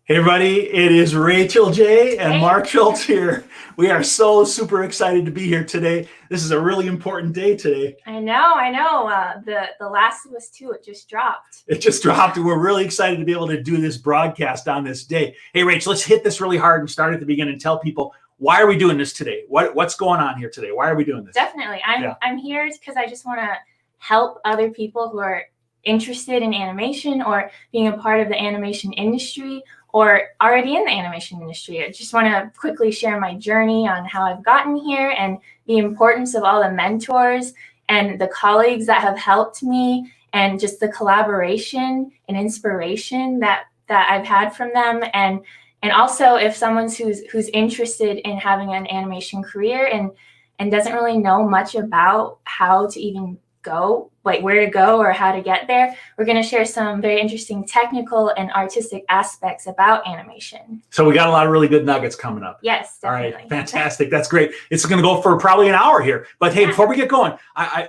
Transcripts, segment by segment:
Hey everybody, it is Rachael Jaye and Mark Schulz here. We are so super excited to be here today. This is a really important day today. I know. The Last of Us 2, it just dropped. It just dropped, and we're really excited to be able to do this broadcast on this day. Hey Rach, let's hit this really hard and start at the beginning and tell people, why are we doing this today? What's going on here today? Why are we doing this? Definitely. I'm here because I just want to help other people who are interested in animation or being a part of the animation industry or already in the animation industry. I just want to quickly share my journey on how I've gotten here and the importance of all the mentors and the colleagues that have helped me and just the collaboration and inspiration that I've had from them. And also if someone's who's interested in having an animation career and doesn't really know much about how to even go, like where to go or how to get there, we're going to share some very interesting technical and artistic aspects about animation. So we got a lot of really good nuggets coming up. Yes, definitely. All right, fantastic. That's great. It's going to go for probably an hour here. But hey, before we get going,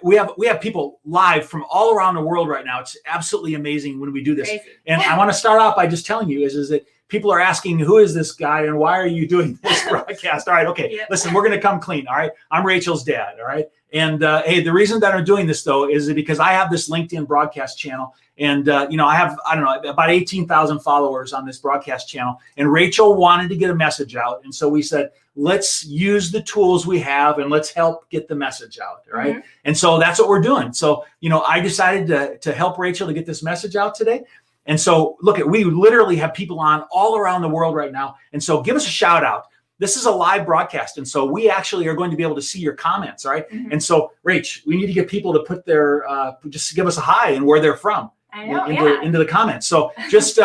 we have people live from all around the world right now. It's absolutely amazing when we do this. Crazy. And I want to start off by just telling you is that people are asking, who is this guy and why are you doing this broadcast? All right, okay. Yep. Listen, we're going to come clean, all right? I'm Rachel's dad, all right? And hey, the reason that I'm doing this, though, is because I have this LinkedIn broadcast channel. And, I have, I don't know, about 18,000 followers on this broadcast channel. And Rachel wanted to get a message out. And so we said, let's use the tools we have and let's help get the message out, all right? Mm-hmm. And so that's what we're doing. So, I decided to help Rachel to get this message out today. And so, look, we literally have people on all around the world right now. And so give us a shout out. This is a live broadcast. And so we actually are going to be able to see your comments, all right? Mm-hmm. And so, Rach, we need to get people to put their, just give us a hi and where they're from. I know, into the comments. So just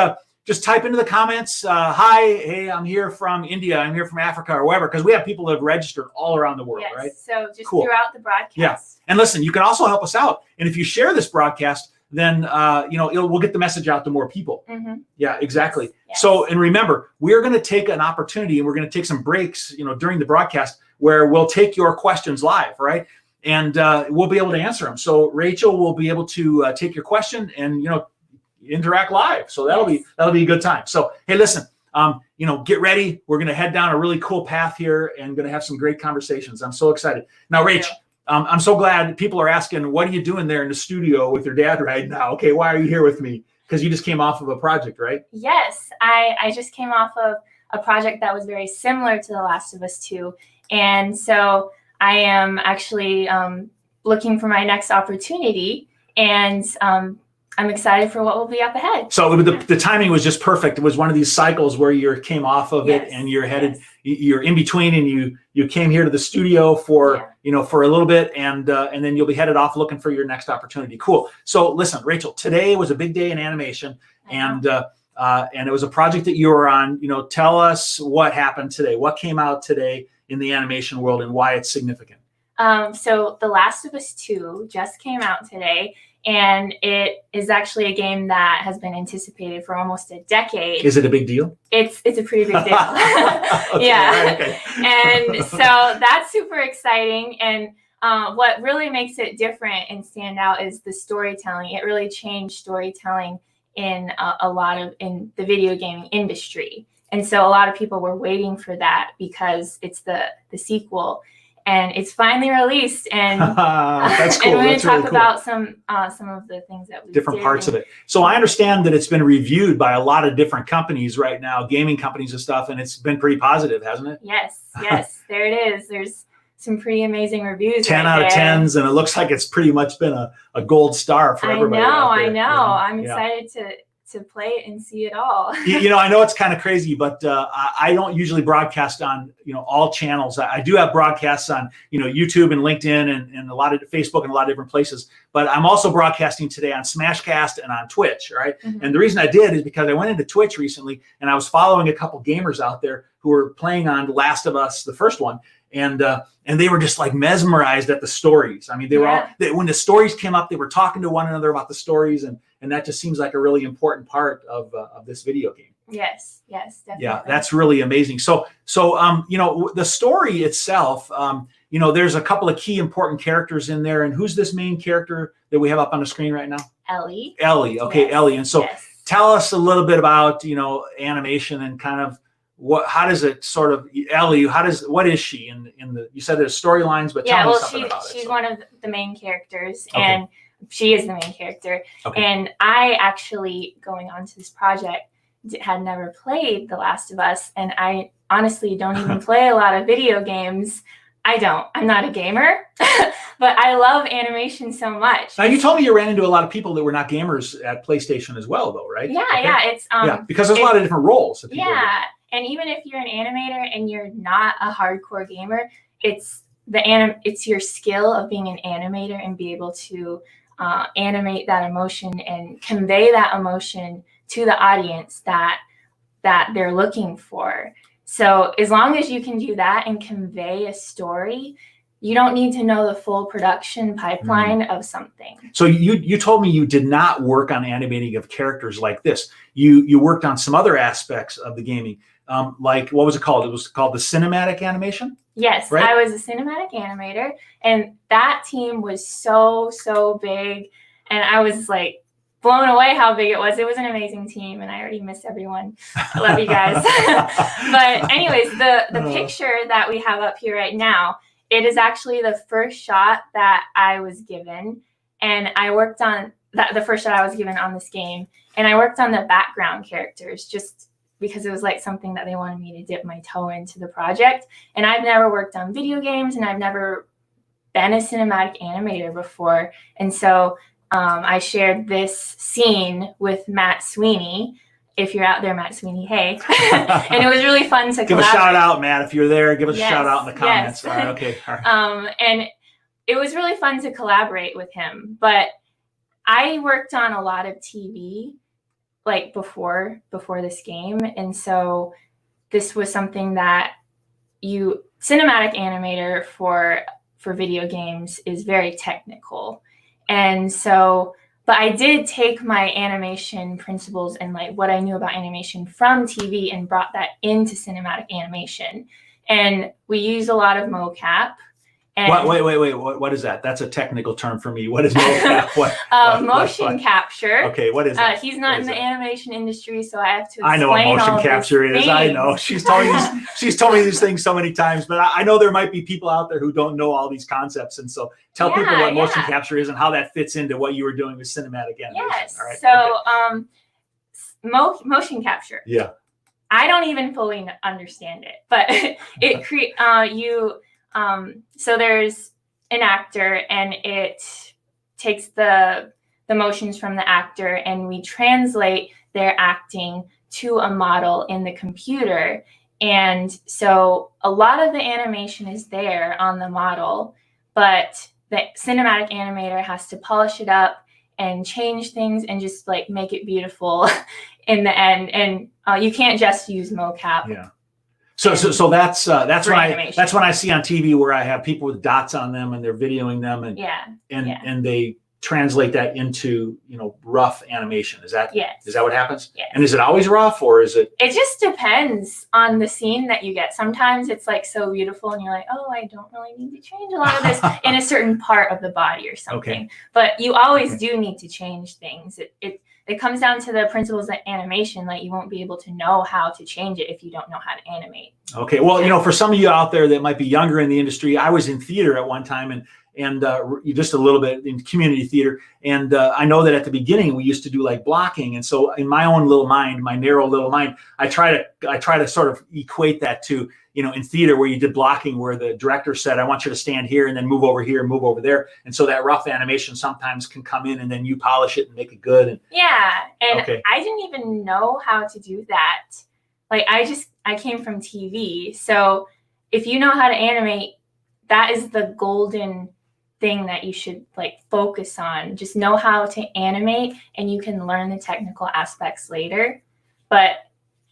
just type into the comments, hi, hey, I'm here from India, I'm here from Africa, or wherever, because we have people that have registered all around the world, yes. right? So just throughout the broadcast. Yeah. And listen, you can also help us out. And if you share this broadcast, then we'll get the message out to more people. Yeah, exactly. Yes. So, and remember, we're going to take an opportunity, and we're going to take some breaks, during the broadcast, where we'll take your questions live, right? And we'll be able to answer them. So Rachel will be able to take your question and interact live. So that'll be a good time. So hey, listen, get ready. We're going to head down a really cool path here and going to have some great conversations. I'm so excited. Now, Rach, I'm so glad people are asking, what are you doing there in the studio with your dad right now? Okay, why are you here with me? Because you just came off of a project, right? Yes, I just came off of a project that was very similar to The Last of Us 2. And so I am actually looking for my next opportunity, and I'm excited for what will be up ahead. So the timing was just perfect. It was one of these cycles where you came off of it and you're headed, you're in between, and you came here to the studio for, for a little bit, and then you'll be headed off looking for your next opportunity. Cool. So listen, Rachel, today was a big day in animation, and it was a project that you were on. Tell us what happened today. What came out today in the animation world and why it's significant? So The Last of Us 2 just came out today, and it is actually a game that has been anticipated for almost a decade. Is it a big deal? It's a pretty big deal. Okay, yeah. right, okay. And so that's super exciting. And what really makes it different and stand out is the storytelling. It really changed storytelling in in the video gaming industry. And so a lot of people were waiting for that because it's the sequel. And it's finally released, and that's cool. And we're going to talk really cool. about some of the things that we different parts of it. So I understand that it's been reviewed by a lot of different companies right now, gaming companies and stuff, and it's been pretty positive, hasn't it? Yes, there it is. There's some pretty amazing reviews. 10 out of 10s, and it looks like it's pretty much been a gold star for everybody. I know. I'm excited to play it and see it all. I know it's kind of crazy, but I don't usually broadcast on all channels. I do have broadcasts on YouTube and LinkedIn and a lot of Facebook and a lot of different places. But I'm also broadcasting today on Smashcast and on Twitch, right? And the reason I did is because I went into Twitch recently and I was following a couple gamers out there who were playing on The Last of Us, the first one. And they were just like mesmerized at the stories. I mean, they were all, when the stories came up, they were talking to one another about the stories, and that just seems like a really important part of this video game. Yes, definitely. Yeah, that's really amazing. So the story itself, there's a couple of key important characters in there. And who's this main character that we have up on the screen right now? Ellie. Okay, yes. Ellie. And so tell us a little bit about animation and kind of how does it sort of Ellie? What is she in the? You said there's storylines, but tell me something about it. She's one of the main characters, and she is the main character. Okay. And I actually, going on to this project, had never played The Last of Us, and I honestly don't even play a lot of video games. I'm not a gamer, but I love animation so much. Now, you told me you ran into a lot of people that were not gamers at PlayStation as well, though, right? Yeah, it's because there's a lot of different roles. And even if you're an animator and you're not a hardcore gamer, it's your skill of being an animator and be able to animate that emotion and convey that emotion to the audience that they're looking for. So as long as you can do that and convey a story, you don't need to know the full production pipeline of something. So you told me you did not work on animating of characters like this. You worked on some other aspects of the gaming. Like, what was it called? It was called the cinematic animation? Yes, right? I was a cinematic animator, and that team was so big, and I was like blown away how big it was. It was an amazing team, and I already miss everyone. I love you guys. But anyways, the picture that we have up here right now, it is actually the first shot that I was given, and I worked on the first shot I was given on this game, and I worked on the background characters just because it was like something that they wanted me to dip my toe into the project. And I've never worked on video games, and I've never been a cinematic animator before. And so I shared this scene with Matt Sweeney. If you're out there, Matt Sweeney, hey. And it was really fun to give a shout out, Matt. If you're there, give us a shout out in the comments. Yes. All right, okay. All right. And it was really fun to collaborate with him. But I worked on a lot of TV like before this game. And so this was something that cinematic animator for video games is very technical. And so, but I did take my animation principles and like what I knew about animation from TV and brought that into cinematic animation. And we use a lot of mocap. And wait. What is that? That's a technical term for me. What is mocap? Motion capture. Okay, what is that? He's not in the animation industry, so I have to explain I know what motion capture is. I know. She's told me these things so many times, but I know there might be people out there who don't know all these concepts. And so tell people what motion capture is and how that fits into what you were doing with cinematic animation. Yes. All right. So motion capture. Yeah. I don't even fully understand it, but it so there's an actor and it takes the motions from the actor and we translate their acting to a model in the computer. And so a lot of the animation is there on the model, but the cinematic animator has to polish it up and change things and just like make it beautiful in the end. And you can't just use mocap. Yeah. So that's when I see on TV where I have people with dots on them and they're videoing them and they translate that into rough animation. Is that what happens? Yes. And is it always rough or is it? It just depends on the scene that you get. Sometimes it's like so beautiful and you're like, oh, I don't really need to change a lot of this in a certain part of the body or something. Okay. But you always do need to change things. It comes down to the principles of animation. Like you won't be able to know how to change it if you don't know how to animate. Okay. Well, for some of you out there that might be younger in the industry, I was in theater at one time and just a little bit in community theater. And I know that at the beginning we used to do like blocking. And so in my own little mind, my narrow little mind, I try to sort of equate that to, in theater where you did blocking, where the director said, I want you to stand here and then move over here and move over there. And so that rough animation sometimes can come in and then you polish it and make it good. I didn't even know how to do that. Like I came from TV. So if you know how to animate, that is the golden thing that you should like focus on. Just know how to animate and you can learn the technical aspects later. But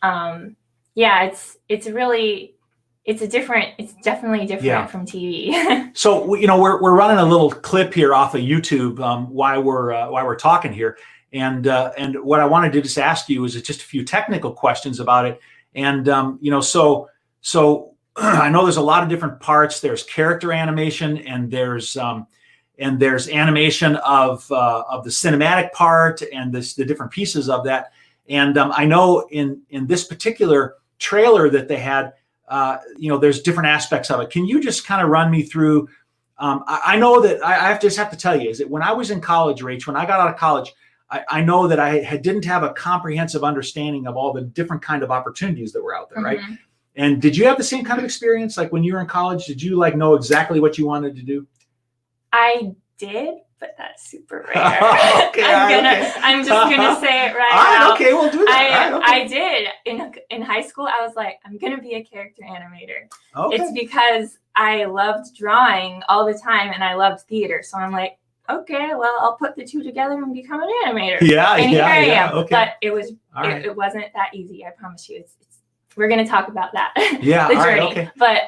it's definitely different from TV. So we're running a little clip here off of YouTube while we're talking here, and what I wanted to just ask you is just a few technical questions about it, and so I know there's a lot of different parts. There's character animation, and there's animation of the cinematic part, and the different pieces of that. And I know in this particular trailer that they had, there's different aspects of it. Can you just kind of run me through? I know that I have to tell you is that when I was in college, Rach, when I got out of college, I know that I didn't have a comprehensive understanding of all the different kind of opportunities that were out there, right? And did you have the same kind of experience? Like when you were in college, did you like know exactly what you wanted to do? I did, but that's super rare. I'm just gonna say it right now. Okay, we'll do that. I did in high school. I was like, I'm gonna be a character animator. Okay. It's because I loved drawing all the time and I loved theater. So I'm like, okay, well, I'll put the two together and become an animator. Here I am. Okay. But it wasn't that easy. I promise you. We're going to talk about that. Yeah. The journey. All right, okay. But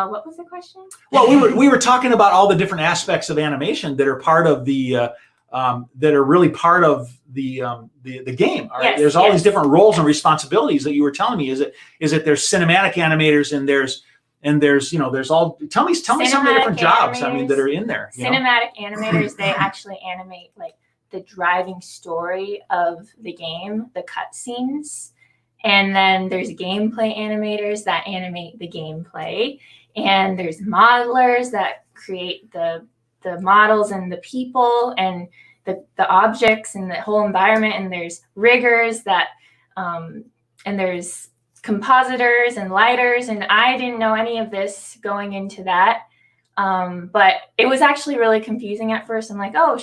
what was the question? Well, we were talking about all the different aspects of animation that are part of that are really part of the game. All right. Yes, there's all these different roles and responsibilities that you were telling me. Is it there's cinematic animators and there's all. Tell me some of the different jobs. I mean, that are in there. Cinematic animators, they actually animate like the driving story of the game, the cutscenes. And then there's gameplay animators that animate the gameplay. And there's modelers that create the models and the people and the objects and the whole environment. And there's riggers that, and there's compositors and lighters. And I didn't know any of this going into that. But it was actually really confusing at first. I'm like, oh,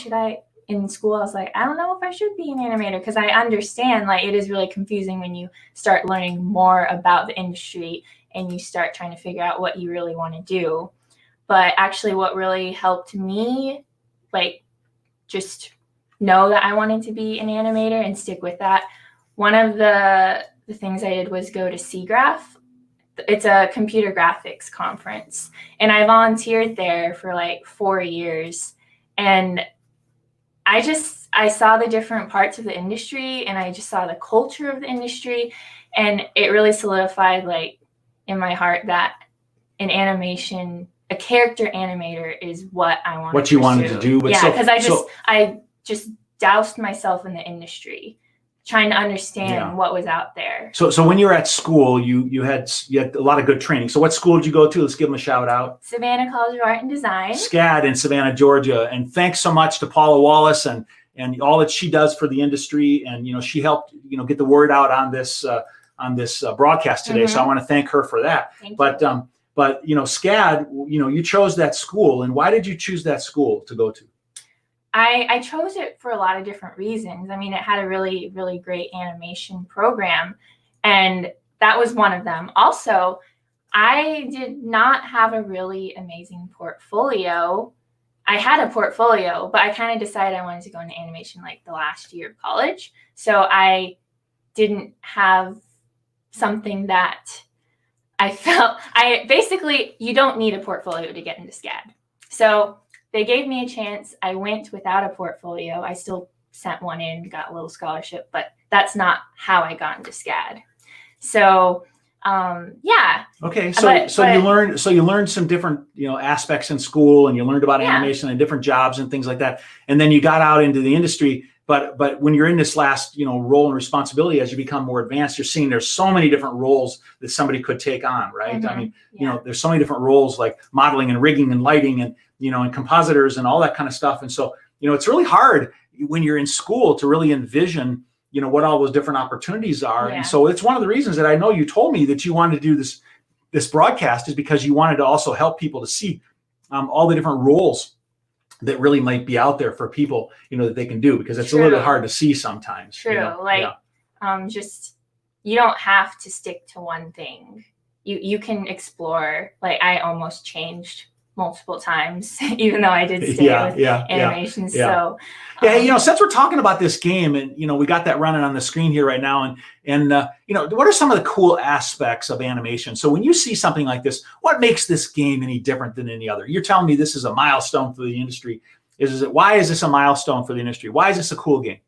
in school, I was like, I don't know if I should be an animator because I understand like it is really confusing when you start learning more about the industry and you start trying to figure out what you really want to do. But actually what really helped me like just know that I wanted to be an animator and stick with that. One of the things I did was go to SIGGRAPH. It's a computer graphics conference, and I volunteered there for like 4 years. And I saw the different parts of the industry, and I just saw the culture of the industry, and it really solidified like in my heart that an animation, a character animator is what I wanted. What you wanted to do. But yeah, because I just doused myself in the industry, trying to understand what was out there. So when you were at school, you had a lot of good training. So what school did you go to? Let's give them a shout out. Savannah College of Art and Design. SCAD in Savannah, Georgia. And thanks so much to Paula Wallace and all that she does for the industry. And, she helped, get the word out on this broadcast today. So I want to thank her for that. But SCAD, you chose that school. And why did you choose that school to go to? I chose it for a lot of different reasons. I mean, it had a really, really great animation program, and that was one of them. Also, I did not have a really amazing portfolio. I had a portfolio, but I kind of decided I wanted to go into animation like the last year of college. So I didn't have something that I felt, you don't need a portfolio to get into SCAD. So they gave me a chance. I went without a portfolio. I still sent one in, got a little scholarship, but that's not how I got into SCAD. So, yeah. Okay. You learned some different, aspects in school, and you learned about animation and different jobs and things like that. And then you got out into the industry. But when you're in this last, role and responsibility, as you become more advanced, you're seeing there's so many different roles that somebody could take on, right? I mean, there's so many different roles like modeling and rigging and lighting and, and compositors and all that kind of stuff. And so, it's really hard when you're in school to really envision, what all those different opportunities are. And so it's one of the reasons that I know you told me that you wanted to do this broadcast is because you wanted to also help people to see all the different roles that really might be out there for people, that they can do, because it's a little bit hard to see sometimes. True. Just, you don't have to stick to one thing. You can explore. Like, I almost changed multiple times, even though I did stay with animation. So, since we're talking about this game, and we got that running on the screen here right now, and what are some of the cool aspects of animation? So when you see something like this, what makes this game any different than any other? You're telling me this is a milestone for the industry. Why is this a milestone for the industry? Why is this a cool game?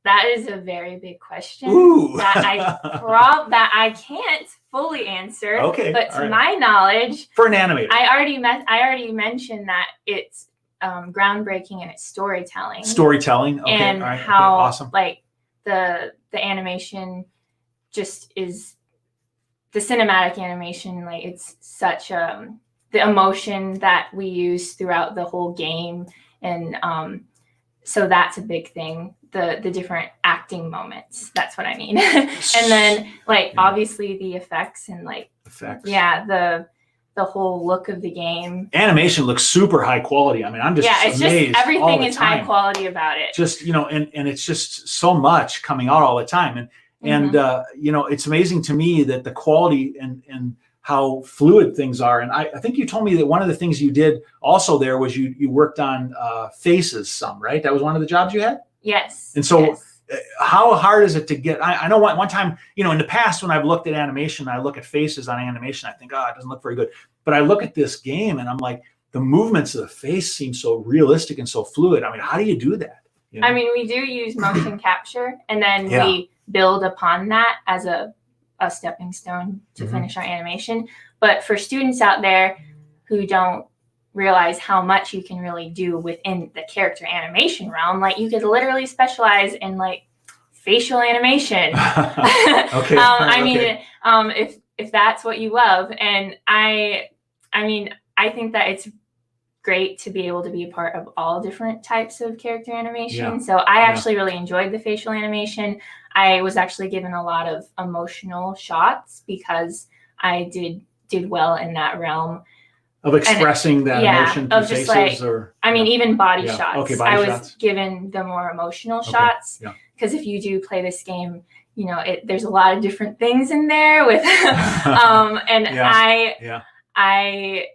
That is a very big question. Ooh. that I can't fully answer. Okay, but to my knowledge, for an animator, I already mentioned that it's groundbreaking in its storytelling. Storytelling, okay, and all right. how awesome. Like the animation just is the cinematic animation. Like, it's such the emotion that we use throughout the whole game, and so that's a big thing. The different acting moments. That's what I mean. And then obviously the effects and effects. Yeah, the whole look of the game. Animation looks super high quality. I mean, I'm just it's amazed. Just everything is time. high quality about it. Just and it's just so much coming out all the time, and it's amazing to me that the quality and how fluid things are. And I think you told me that one of the things you did also there was you worked on faces some, right? That was one of the jobs you had? Yes. And so how hard is it to get, I know one time, in the past when I've looked at animation, I look at faces on animation, I think, it doesn't look very good. But I look at this game and I'm like, the movements of the face seem so realistic and so fluid. I mean, how do you do that? I mean, we do use motion capture, and then we build upon that as a stepping stone to finish our animation. But for students out there who don't realize how much you can really do within the character animation realm, you could literally specialize in facial animation. Okay. I mean, if that's what you love. And I think that it's great to be able to be a part of all different types of character animation. So I actually really enjoyed the facial animation. I was actually given a lot of emotional shots because I did well in that realm. Of expressing that emotion through faces, even body shots. Okay, body shots. I was given the more emotional shots, because if you do play this game, there's a lot of different things in there with, I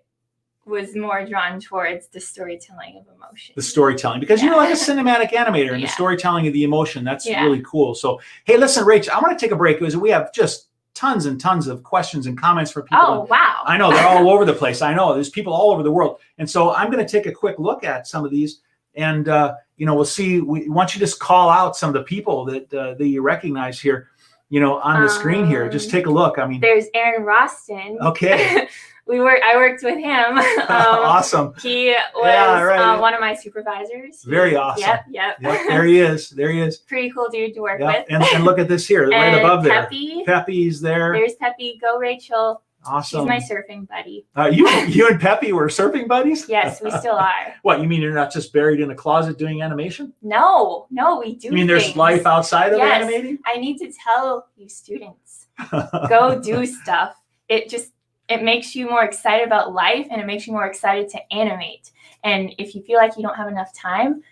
was more drawn towards the storytelling of emotion. The storytelling, because you're like a cinematic animator, and the storytelling of the emotion, that's really cool. So, hey, listen, Rach, I want to take a break because we have just tons and tons of questions and comments for people. Oh, wow. I know they're all over the place. I know there's people all over the world. And so I'm going to take a quick look at some of these, and we'll see. We want you to just call out some of the people that you recognize here, on the screen here. Just take a look. I mean, there's Aaron Roston. Okay. I worked with him. Awesome. He was one of my supervisors. Very awesome. Yep. There he is. Pretty cool dude to work with. And look at this here, right above there. Peppy's there. There's Peppy. Go, Rachel. Awesome. She's my surfing buddy. You and Peppy were surfing buddies? Yes, we still are. What, you mean you're not just buried in a closet doing animation? No, we do. You mean there's life outside of animating? I need to tell you students, go do stuff. It makes you more excited about life, and it makes you more excited to animate. And if you feel like you don't have enough time,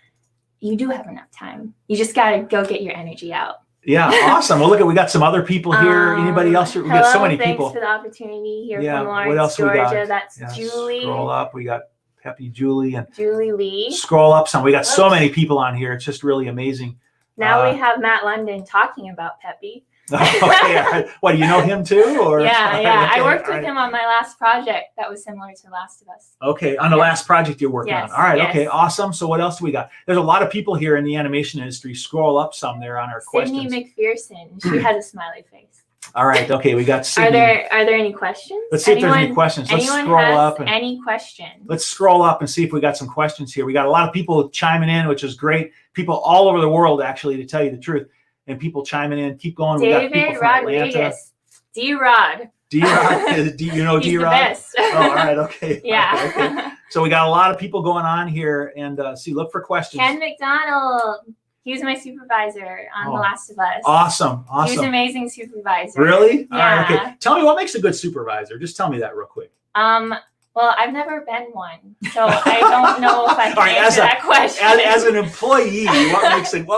you do have enough time. You just got to go get your energy out. Yeah, awesome. Well, look, we got some other people here. Anybody else? We got so many people. Thanks for the opportunity here from Lawrence, what else Georgia. We got? That's Julie. Scroll up. We got Peppy, Julie, and Julie Lee. Scroll up some. We got so many people on here. It's just really amazing. Now we have Matt London talking about Peppy. Okay. What, do you know him too? Or Yeah. I worked with him on my last project that was similar to Last of Us. Okay, on the last project you're working on. All right, yes. Okay, awesome. So what else do we got? There's a lot of people here in the animation industry. Scroll up some there on our questions. Sydney McPherson. She has a smiley face. All right, okay, we got Sydney. Are there any questions? Let's see if there's any questions. Let's scroll up. Any questions? Let's scroll up and see if we got some questions here. We got a lot of people chiming in, which is great. People all over the world, actually, to tell you the truth. And people chiming in. Keep going. David Rodriguez. D-Rod. D-Rod. Do you know He's D-Rod? the best. Oh, all right. Okay. Yeah. Okay. So we got a lot of people going on here, and look for questions. Ken McDonald. He was my supervisor on The Last of Us. Awesome. He was an amazing supervisor. Really? Yeah. All right, okay. Tell me what makes a good supervisor. Just tell me that real quick. Well, I've never been one, so I don't know if I can answer that question. As an employee, what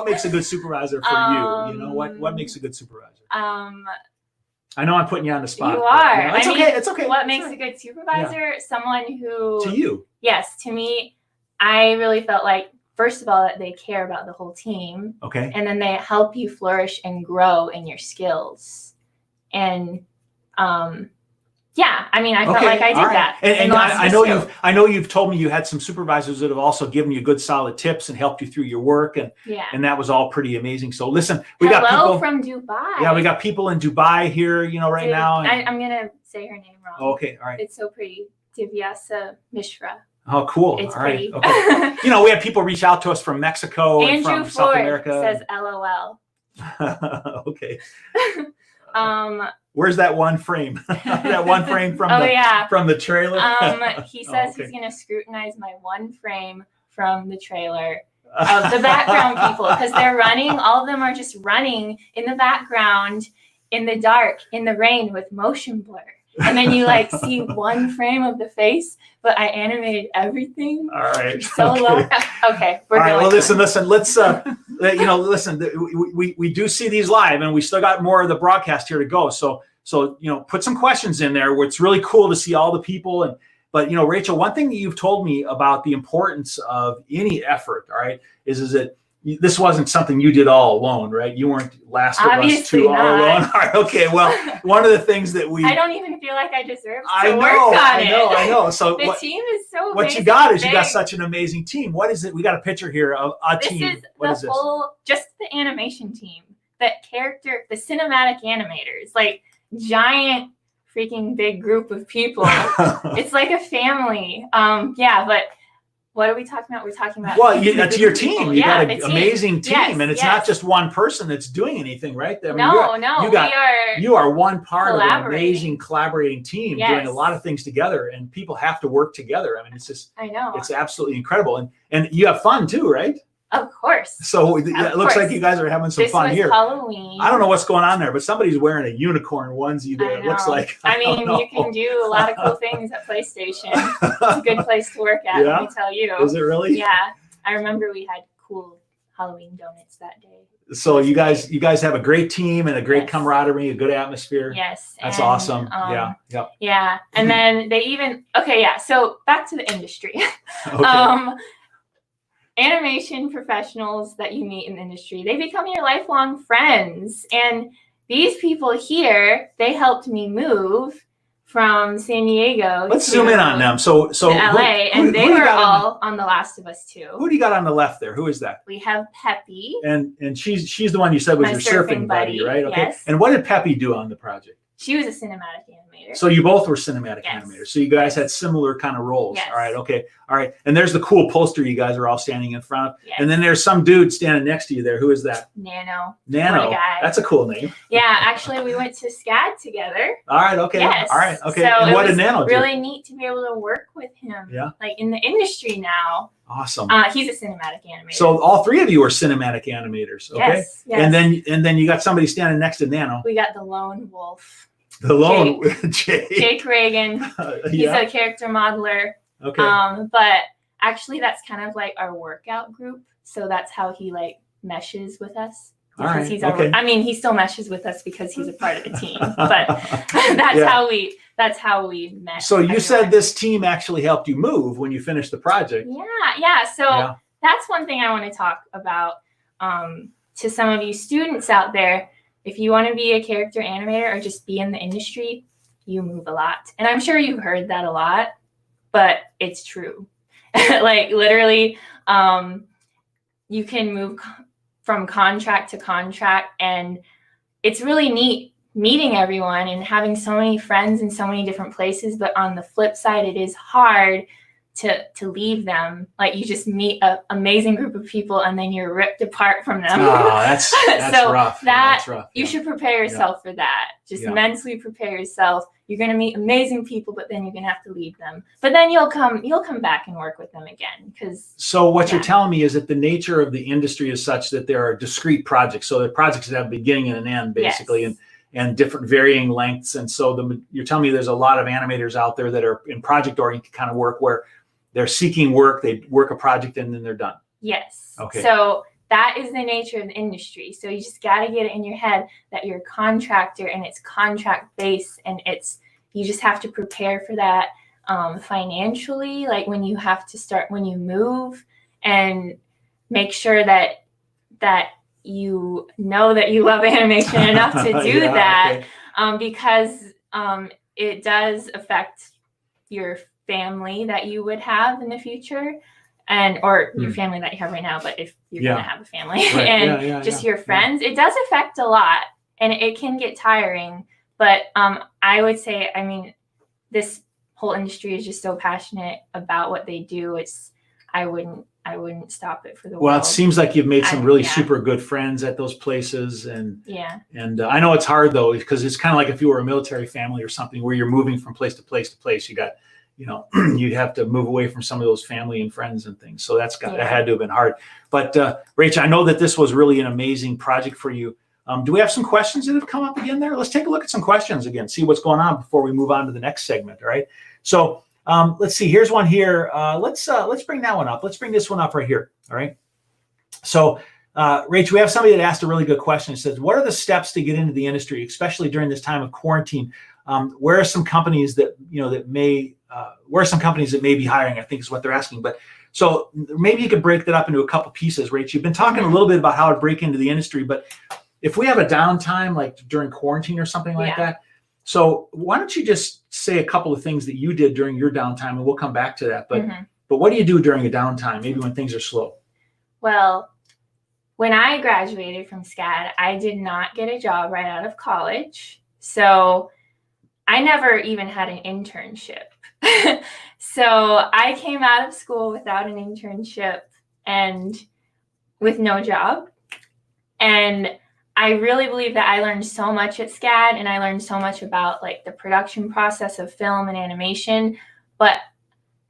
makes a good supervisor for you? What makes a good supervisor? I know I'm putting you on the spot. You are. It's okay. It's okay. What makes a good supervisor? Someone who. To you. Yes, to me, I really felt like, first of all, that they care about the whole team. Okay. And then they help you flourish and grow in your skills. And I felt like I did that. And I know you've told me you had some supervisors that have also given you good solid tips and helped you through your work, and that was all pretty amazing. So listen, we got people from Dubai. Yeah, we got people in Dubai here, right now. And I'm gonna say her name wrong. Okay, all right. It's so pretty, Divyasa Mishra. Oh, cool. It's all right. pretty. Okay. We have people reach out to us from Mexico and from South America. Says LOL. Okay. Where's that one frame? That one frame from from the trailer? He says he's going to scrutinize my one frame from the trailer of the background people, because they're running. All of them are just running in the background, in the dark, in the rain with motion blur. And then you see one frame of the face, but I animated everything. All right. So low. Okay. We're going. Well, listen. Let's, we do see these live, and we still got more of the broadcast here to go. So, put some questions in there where it's really cool to see all the people. But Rachel, one thing that you've told me about the importance of any effort, all right, is that this wasn't something you did all alone, right? You weren't Last of Us 2 all alone. All right, okay, well, one of the things that I don't even feel like I deserve to work on it. I know. So the team is so what you got is you got such an amazing team. What is it? We got a picture here of a team. What is this? Just the animation team, the cinematic animators, giant freaking big group of people. It's like a family. But what are we talking about? We're talking about that's your team. You got an amazing team, yes, and it's not just one person that's doing anything, right? I mean, you are one part of an amazing collaborating team doing a lot of things together, and people have to work together. I mean, it's just it's absolutely incredible, and you have fun too, right? Of course. So it looks like you guys are having some fun here. Halloween. I don't know what's going on there, but somebody's wearing a unicorn onesie there. It looks like. I mean, you can do a lot of cool things at PlayStation. It's a good place to work at, let me tell you. Is it really? Yeah. I remember we had cool Halloween donuts that day. So you guys have a great team and a great Yes. camaraderie, a good atmosphere. Yes. That's and, awesome. Yeah. Yep. Yeah. And then they even, okay, yeah. So back to the industry. Okay. Animation professionals that you meet in the industry, they become your lifelong friends. And these people here, they helped me move from San Diego. Let's zoom in on them. So to LA, and they were all on The Last of Us too. Who do you got on the left there? Who is that? We have Peppy. And she's the one you said was My your surfing buddy, right? Okay. Yes. And what did Peppy do on the project? She was a cinematic animator. So you both were cinematic Yes. animators. So you guys had similar kind of roles. Yes. All right. Okay. All right. And there's the cool poster you guys are all standing in front of. Yes. And then there's some dude standing next to you there. Who is that? Nano. Nano. What a guy. That's a cool name. Yeah, actually, we went to SCAD together. All right. Okay. Yes. All right. Okay. So and what it did was Nano do? really neat to be able to work with him. Yeah. Like in the industry now. Awesome. He's a cinematic animator. So all three of you are cinematic animators. Okay. Yes. Yes. And then you got somebody standing next to Nano. We got the lone wolf. The lone Jake. Jake Reagan. He's a character modeler. Okay. But actually, that's kind of like our workout group. So that's how he like meshes with us. All right. He's Okay. I mean, he still meshes with us because he's a part of the team. But that's how we met. So you said this team actually helped you move when you finished the project. Yeah. So that's one thing I want to talk about to some of you students out there. If you want to be a character animator or just be in the industry, you move a lot. And I'm sure you've heard that a lot, but it's true. Like literally, you can move from contract to contract, and it's really neat meeting everyone and having so many friends in so many different places. But on the flip side, it is hard to leave them. Like you just meet an amazing group of people and then you're ripped apart from them. Oh, that's so rough. That's rough. You should prepare yourself for that. Just mentally prepare yourself. You're going to meet amazing people, but then you're going to have to leave them. But then you'll come back and work with them again. So what you're telling me is that the nature of the industry is such that there are discrete projects. So the projects that have a beginning and an end, basically, and different varying lengths. And so you're telling me there's a lot of animators out there that are in project-oriented kind of work where they're seeking work, they work a project, and then they're done. Yes. Okay. So that is the nature of the industry. So you just got to get it in your head that you're a contractor and it's contract based, and you just have to prepare for that financially, like when you move, and make sure that you know that you love animation enough to do that. Okay. Because it does affect your family that you would have in the future, or your family that you have right now, but if you're going to have a family, and your friends, it does affect a lot, and it can get tiring. But I would say, I mean, this whole industry is just so passionate about what they do. I wouldn't stop it for the world. Well, it seems like you've made some really super good friends at those places, and I know it's hard though, because it's kind of like if you were a military family or something where you're moving from place to place to place. You got, you'd have to move away from some of those family and friends and things. So that had to have been hard. But Rachel, I know that this was really an amazing project for you. Do we have some questions that have come up again there? Let's take a look at some questions again, see what's going on before we move on to the next segment. All right. So let's see. Here's one here. Let's bring that one up. Let's bring this one up right here. All right. So Rachel, we have somebody that asked a really good question. It says, what are the steps to get into the industry, especially during this time of quarantine? Where are some companies that may be hiring? I think is what they're asking. But so maybe you could break that up into a couple pieces, Rach. You've been talking a little bit about how to break into the industry, but if we have a downtime, like during quarantine or something like that, so why don't you just say a couple of things that you did during your downtime, and we'll come back to that. But what do you do during a downtime, maybe when things are slow? Well, when I graduated from SCAD, I did not get a job right out of college. So I never even had an internship. So I came out of school without an internship and with no job. And I really believe that I learned so much at SCAD, and I learned so much about like the production process of film and animation. But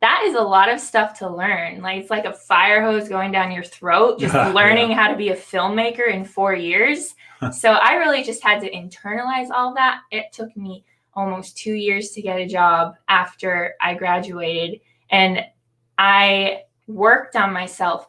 that is a lot of stuff to learn. Like it's like a fire hose going down your throat, just learning how to be a filmmaker in 4 years. So I really just had to internalize all that. It took me almost 2 years to get a job after I graduated. And I worked on myself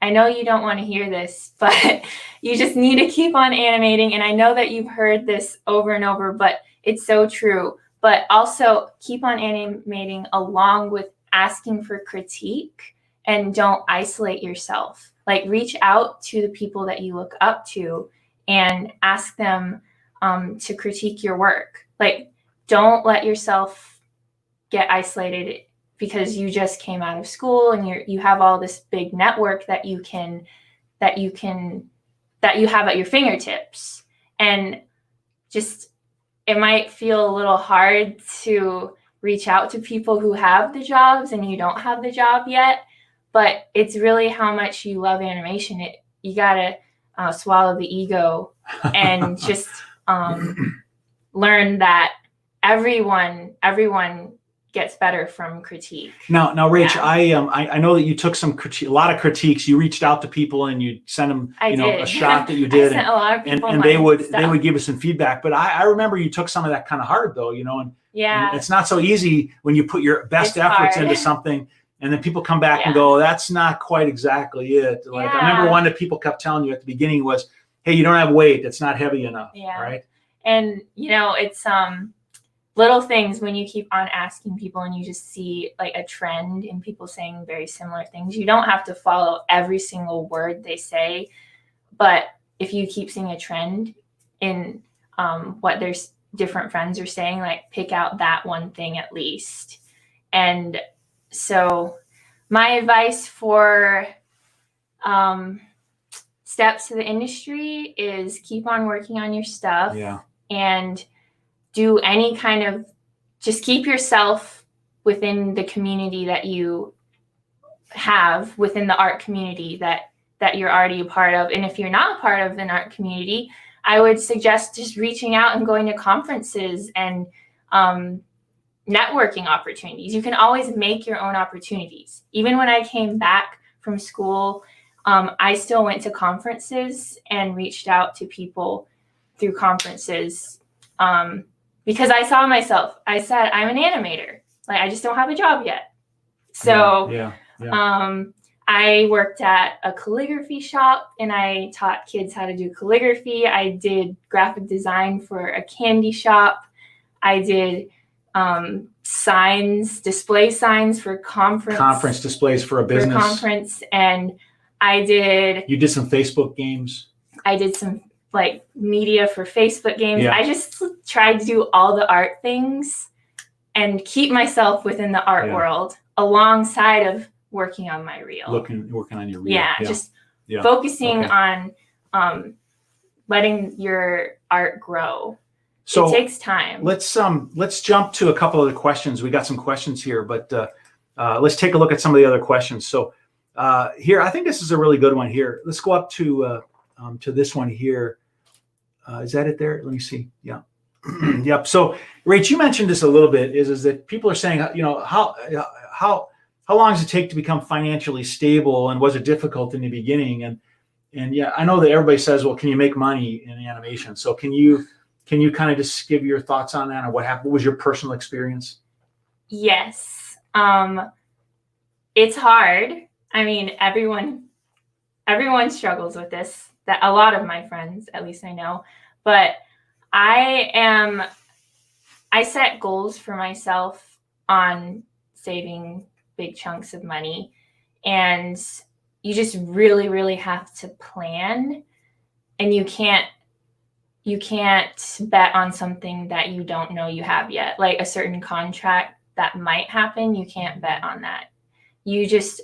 I I know you don't want to hear this, but you just need to keep on animating. And I know that you've heard this over and over, but it's so true. But also keep on animating along with asking for critique, and don't isolate yourself. Like, reach out to the people that you look up to and ask them to critique your work. Like, don't let yourself get isolated because you just came out of school and you have all this big network that you have at your fingertips. And just, it might feel a little hard to reach out to people who have the jobs and you don't have the job yet, but it's really how much you love animation. You gotta swallow the ego and just learn that everyone gets better from critique. Now, Rach, yeah. I know that you took a lot of critiques. You reached out to people and you sent them, a shot that you did, I sent a lot of people and they would give us some feedback. But I remember you took some of that kind of hard though, and yeah, it's not so easy when you put your best efforts into something, and then people come back and go, "That's not quite exactly it." Like, I remember one that people kept telling you at the beginning was, "Hey, you don't have weight. It's not heavy enough." Yeah. Right. And it's little things when you keep on asking people and you just see like a trend in people saying very similar things. You don't have to follow every single word they say, but if you keep seeing a trend in what their different friends are saying, like, pick out that one thing at least. And so my advice for steps to the industry is keep on working on your stuff. Yeah. And do any kind of, just keep yourself within the community that you have, within the art community that you're already a part of. And if you're not a part of an art community, I would suggest just reaching out and going to conferences and networking opportunities. You can always make your own opportunities. Even when I came back from school, I still went to conferences and reached out to people through conferences. Because I saw myself, I said, I'm an animator. Like, I just don't have a job yet. So I worked at a calligraphy shop and I taught kids how to do calligraphy. I did graphic design for a candy shop. I did display signs for conference displays for a business. For conference. And you did some Facebook games. I did some like media for Facebook games. Yeah. I just tried to do all the art things and keep myself within the art world alongside of working on my reel. Working on your reel. Yeah, just focusing on letting your art grow. So it takes time. Let's jump to a couple of the questions. We got some questions here, but let's take a look at some of the other questions. So here, I think this is a really good one here. Let's go up to this one here. Is that it there? Let me see. Yeah. Yep. So, Rach, you mentioned this a little bit. Is that people are saying, how long does it take to become financially stable, and was it difficult in the beginning? And yeah, I know that everybody says, well, can you make money in animation? So can you kind of just give your thoughts on that, or what happened? What was your personal experience? Yes. It's hard. I mean, everyone struggles with this. That a lot of my friends, at least I know, but I set goals for myself on saving big chunks of money, and you just really, really have to plan, and you can't bet on something that you don't know you have yet, like a certain contract that might happen. You can't bet on that. You just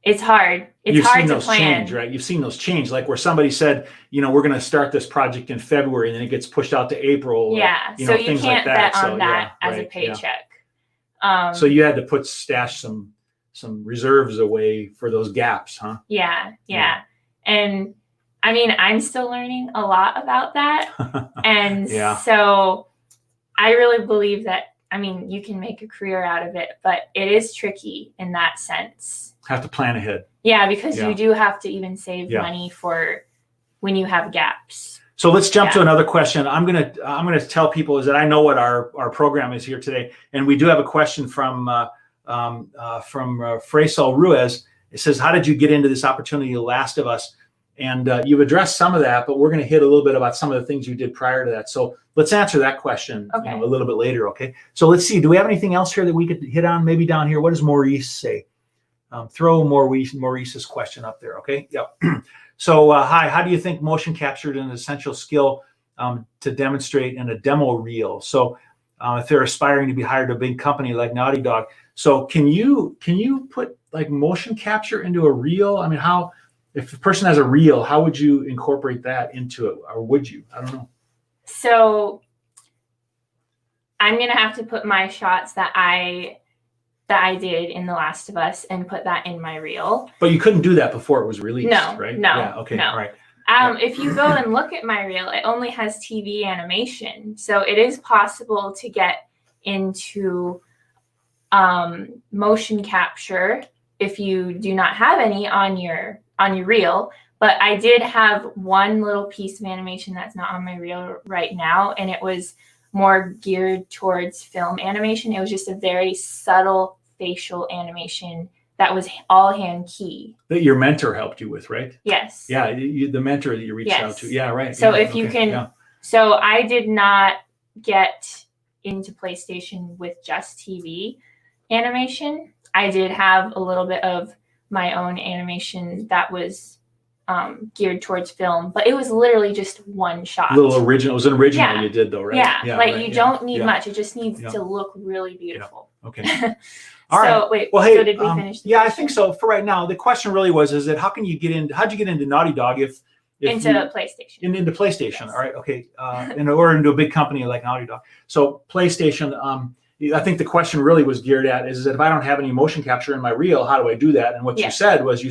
it's hard. You've hard seen to those plan. Change, right? You've seen those change, like where somebody said, we're going to start this project in February, and then it gets pushed out to April. Yeah, so you can't bet on that as a paycheck. Yeah. So you had to stash some reserves away for those gaps, huh? Yeah. And I mean, I'm still learning a lot about that, and so I really believe that. I mean, you can make a career out of it, but it is tricky in that sense. Have to plan ahead. Yeah, because you do have to even save money for when you have gaps. So let's jump to another question. I'm gonna tell people is that I know what our program is here today, and we do have a question from Fraisal Ruiz, It says, how did you get into this opportunity, The Last of Us? And you've addressed some of that, but we're going to hit a little bit about some of the things you did prior to that. So let's answer that question a little bit later, okay? So let's see. Do we have anything else here that we could hit on? Maybe down here. What does Maurice say? Throw Maurice's question up there, okay? Yep. So hi, how do you think motion capture is an essential skill to demonstrate in a demo reel? So if they're aspiring to be hired to a big company like Naughty Dog, so can you put like motion capture into a reel? I mean, how, if a person has a reel, how would you incorporate that into it, or would you? I don't know. So I'm gonna have to put my shots that I did in The Last of Us and put that in my reel. But you couldn't do that before it was released, no, right? No. Yeah. Okay. No. All right. If you go and look at my reel, it only has TV animation, so it is possible to get into motion capture if you do not have any on your reel. But I did have one little piece of animation that's not on my reel right now, and it was more geared towards film animation. It was just a very subtle facial animation that was all hand key. That your mentor helped you with, right? Yes. Yeah, the mentor that you reached out to. Yeah, right. So yeah, if you can, so I did not get into PlayStation with just TV animation. I did have a little bit of my own animation that was geared towards film, but it was literally just one shot. Little original. It was an original you did though, right? Yeah, like you don't need much. It just needs to look really beautiful. Yeah. Okay. All right. Wait, well, hey, so did we finish? Yeah, I think so. For right now, the question really was, is that how'd you get into Naughty Dog into PlayStation? Into PlayStation. Yes. All right. Okay. Or into a big company like Naughty Dog. So PlayStation, I think the question really was geared at is that if I don't have any motion capture in my reel, how do I do that? And what you said was,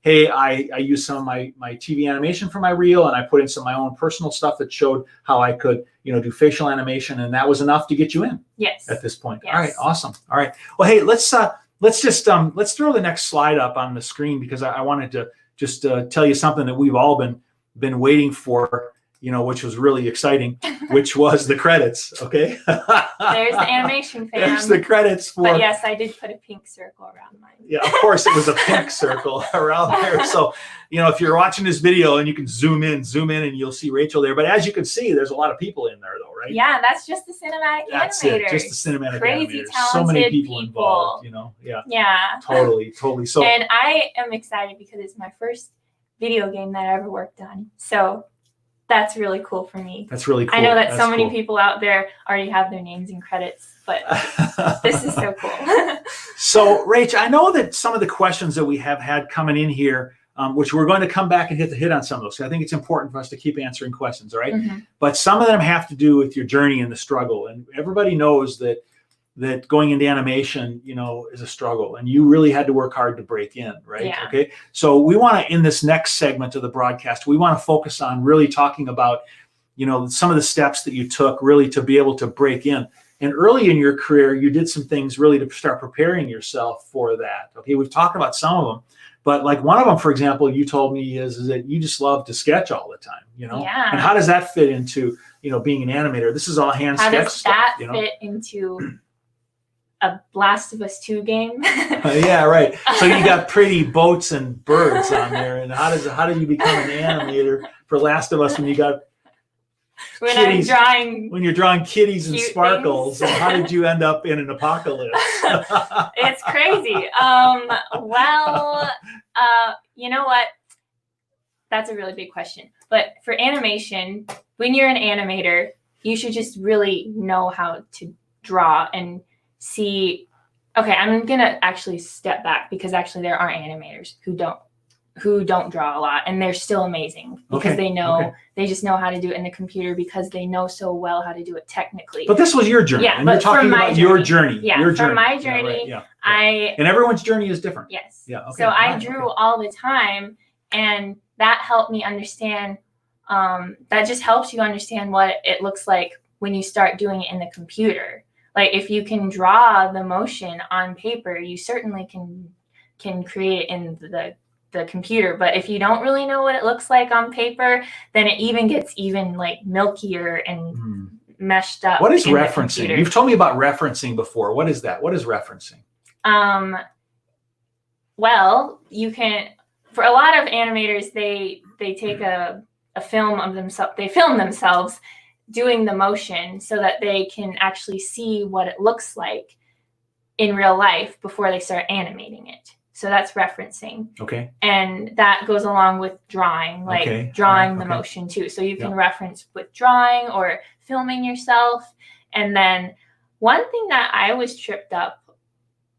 hey, I use some of my TV animation for my reel, and I put in some of my own personal stuff that showed how I could, do facial animation, and that was enough to get you in. Yes. At this point. Yes. All right, awesome. All right. Well, hey, let's throw the next slide up on the screen, because I wanted to just tell you something that we've all been waiting for, which was really exciting, which was the credits. Okay. There's the animation fan. There's the credits for. But yes, I did put a pink circle around mine. Yeah, of course it was a pink circle around there. So, if you're watching this video and you can zoom in and you'll see Rachel there. But as you can see, there's a lot of people in there though, right? Yeah, that's just the cinematic animators. That's it, just the cinematic Crazy animators. talented So many people involved, Yeah. Yeah. Totally. So. And I am excited because it's my first video game that I ever worked on. So that's really cool for me. That's really cool. I know that so many people out there already have their names and credits, but this is so cool. So, Rach, I know that some of the questions that we have had coming in here, which we're going to come back and hit on some of those. So I think it's important for us to keep answering questions, all right? Mm-hmm. But some of them have to do with your journey and the struggle. And everybody knows that going into animation, is a struggle, and you really had to work hard to break in, right? Yeah. Okay. So we want to, in this next segment of the broadcast, we want to focus on really talking about, some of the steps that you took really to be able to break in. And early in your career, you did some things really to start preparing yourself for that. Okay. We've talked about some of them, but like one of them, for example, you told me is that you just love to sketch all the time, Yeah. And how does that fit into, being an animator? This is all hand sketch stuff. How does that fit into a Last of Us 2 game? Yeah, right. So you got pretty boats and birds on there, and how did you become an animator for Last of Us when you got kitties, when you're drawing kitties and sparkles? And how did you end up in an apocalypse? It's crazy. You know what? That's a really big question. But for animation, when you're an animator, you should just really know how to draw and see. Okay, I'm gonna actually step back, because actually there are animators who don't draw a lot, and they're still amazing because they just know how to do it in the computer, because they know so well how to do it technically. But this was your journey. Yeah, and you're talking about your journey. Yeah, your from journey. my journey, Yeah, right. And everyone's journey is different. Yes. Yeah. Okay. So I drew all the time, and that helped me understand. That just helps you understand what it looks like when you start doing it in the computer. Like, if you can draw the motion on paper, you certainly can create it in the computer. But if you don't really know what it looks like on paper, then it even gets like milkier and meshed up. What is referencing? You've told me about referencing before. What is that? What is referencing? Well, you can, for a lot of animators, they take a film of themselves, they film themselves doing the motion so that they can actually see what it looks like in real life before they start animating it. So that's referencing. Okay. And that goes along with drawing, like drawing the motion too. So you can reference with drawing or filming yourself. And then one thing that I was tripped up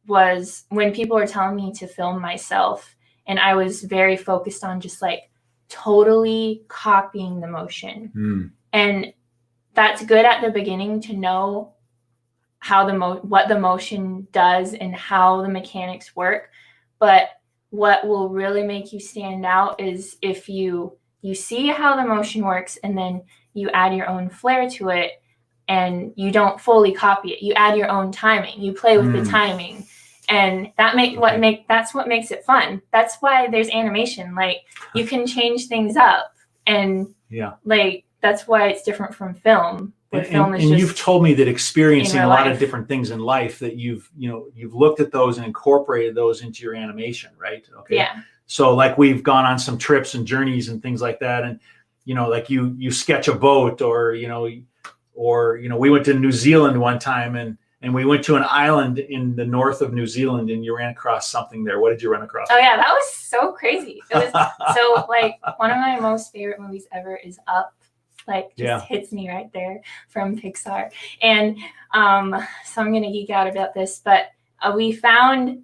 was when people were telling me to film myself, and I was very focused on just like totally copying the motion. And that's good at the beginning to know how what the motion does and how the mechanics work. But what will really make you stand out is if you see how the motion works and then you add your own flair to it, and you don't fully copy it. You add your own timing. You play with the timing. And that's what makes it fun. That's why there's animation. Like, you can change things up, and like that's why it's different from film. And you've told me that experiencing a lot of different things in life, that you've looked at those and incorporated those into your animation, right? Okay. Yeah. So like we've gone on some trips and journeys and things like that, and like you sketch a boat, or we went to New Zealand one time, and we went to an island in the north of New Zealand, and you ran across something there. What did you run across? Oh yeah, that was so crazy. It was so like one of my most favorite movies ever is Up. Like, just hits me right there, from Pixar. And so I'm gonna geek out about this, but we found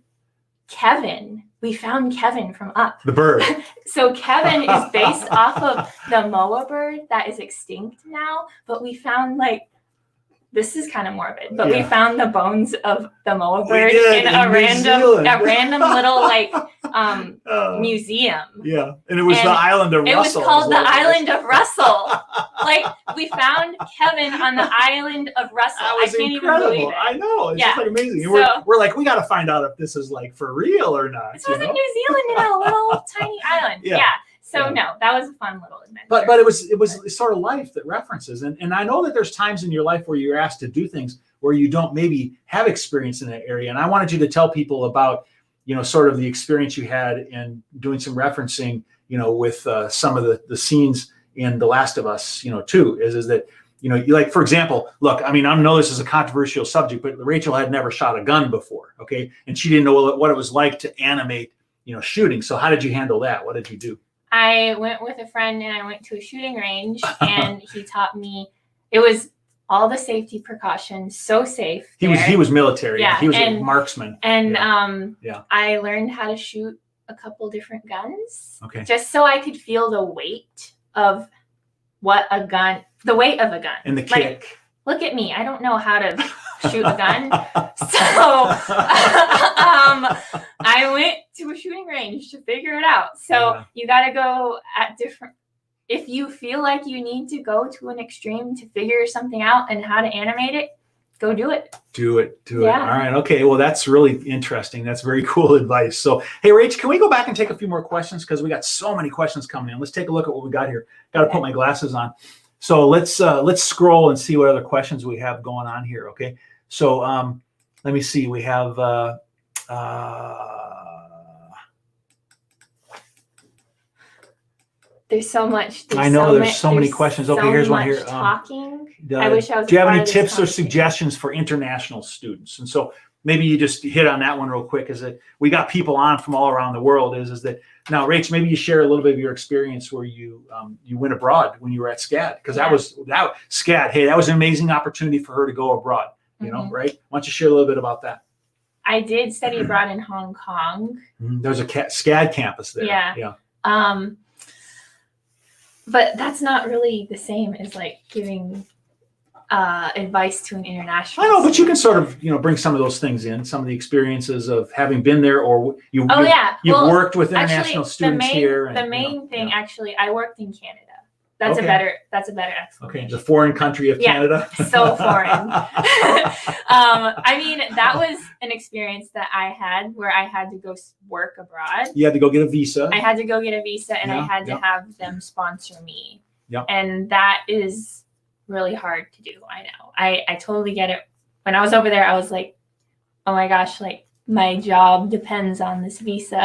Kevin. We found Kevin from Up. The bird. So Kevin is based off of the moa bird that is extinct now, but we found, like, this is kind of morbid, but we found the bones of the moa bird in a random little like museum. Yeah, and it was the island of Russell. It was called the island of Russell. Like, we found Kevin on the island of Russell. I can't incredible. even believe it. I know, it's just like amazing. And we're like, we got to find out if this is like for real or not. This was in New Zealand in a little tiny island. Yeah. So no, that was a fun little adventure. But it was sort of life that references, and I know that there's times in your life where you're asked to do things where you don't maybe have experience in that area, and I wanted you to tell people about sort of the experience you had in doing some referencing with some of the scenes in The Last of Us too. Is that you like, for example, look, I mean, I know this is a controversial subject, but Rachel had never shot a gun before, okay, and she didn't know what it was like to animate shooting. So how did you handle that? What did you do? I went with a friend, and I went to a shooting range, and he taught me. It was all the safety precautions, so safe. He was military. Yeah, he was a marksman. And I learned how to shoot a couple different guns. Okay. Just so I could feel the weight of the weight of a gun. And the kick. Look at me. I don't know how to shoot a gun. So I went to a shooting range to figure it out. So you got to go at different, if you feel like you need to go to an extreme to figure something out and how to animate it, go do it. Do it. All right. Okay. Well, that's really interesting. That's very cool advice. So, hey, Rach, can we go back and take a few more questions? Because we got so many questions coming in. Let's take a look at what we got here. Got to put my glasses on. So let's scroll and see what other questions we have going on here. Okay. So let me see. We have there's so much. I know there's so many questions. Okay, here's one here. Talking. I wish I was. Do you have any tips or suggestions for international students? And so maybe you just hit on that one real quick. Is that we got people on from all around the world? Is that now, Rach? Maybe you share a little bit of your experience where you went abroad when you were at SCAD, because that SCAD. Hey, that was an amazing opportunity for her to go abroad. You know, right? Why don't you share a little bit about that? I did study abroad in Hong Kong. There's a SCAD campus there. Yeah. But that's not really the same as like giving advice to an international. I know, but you can sort of bring some of those things in, some of the experiences of having been there, or you've worked with international students here. The main thing, actually, I worked in Canada. That's a better explanation. Okay, the foreign country of Canada. So foreign. I mean, that was an experience that I had where I had to go work abroad. You had to go get a visa. I had to go get a visa, and I had to have them sponsor me. Yeah. And that is really hard to do. I know. I totally get it. When I was over there, I was like, oh my gosh, like my job depends on this visa.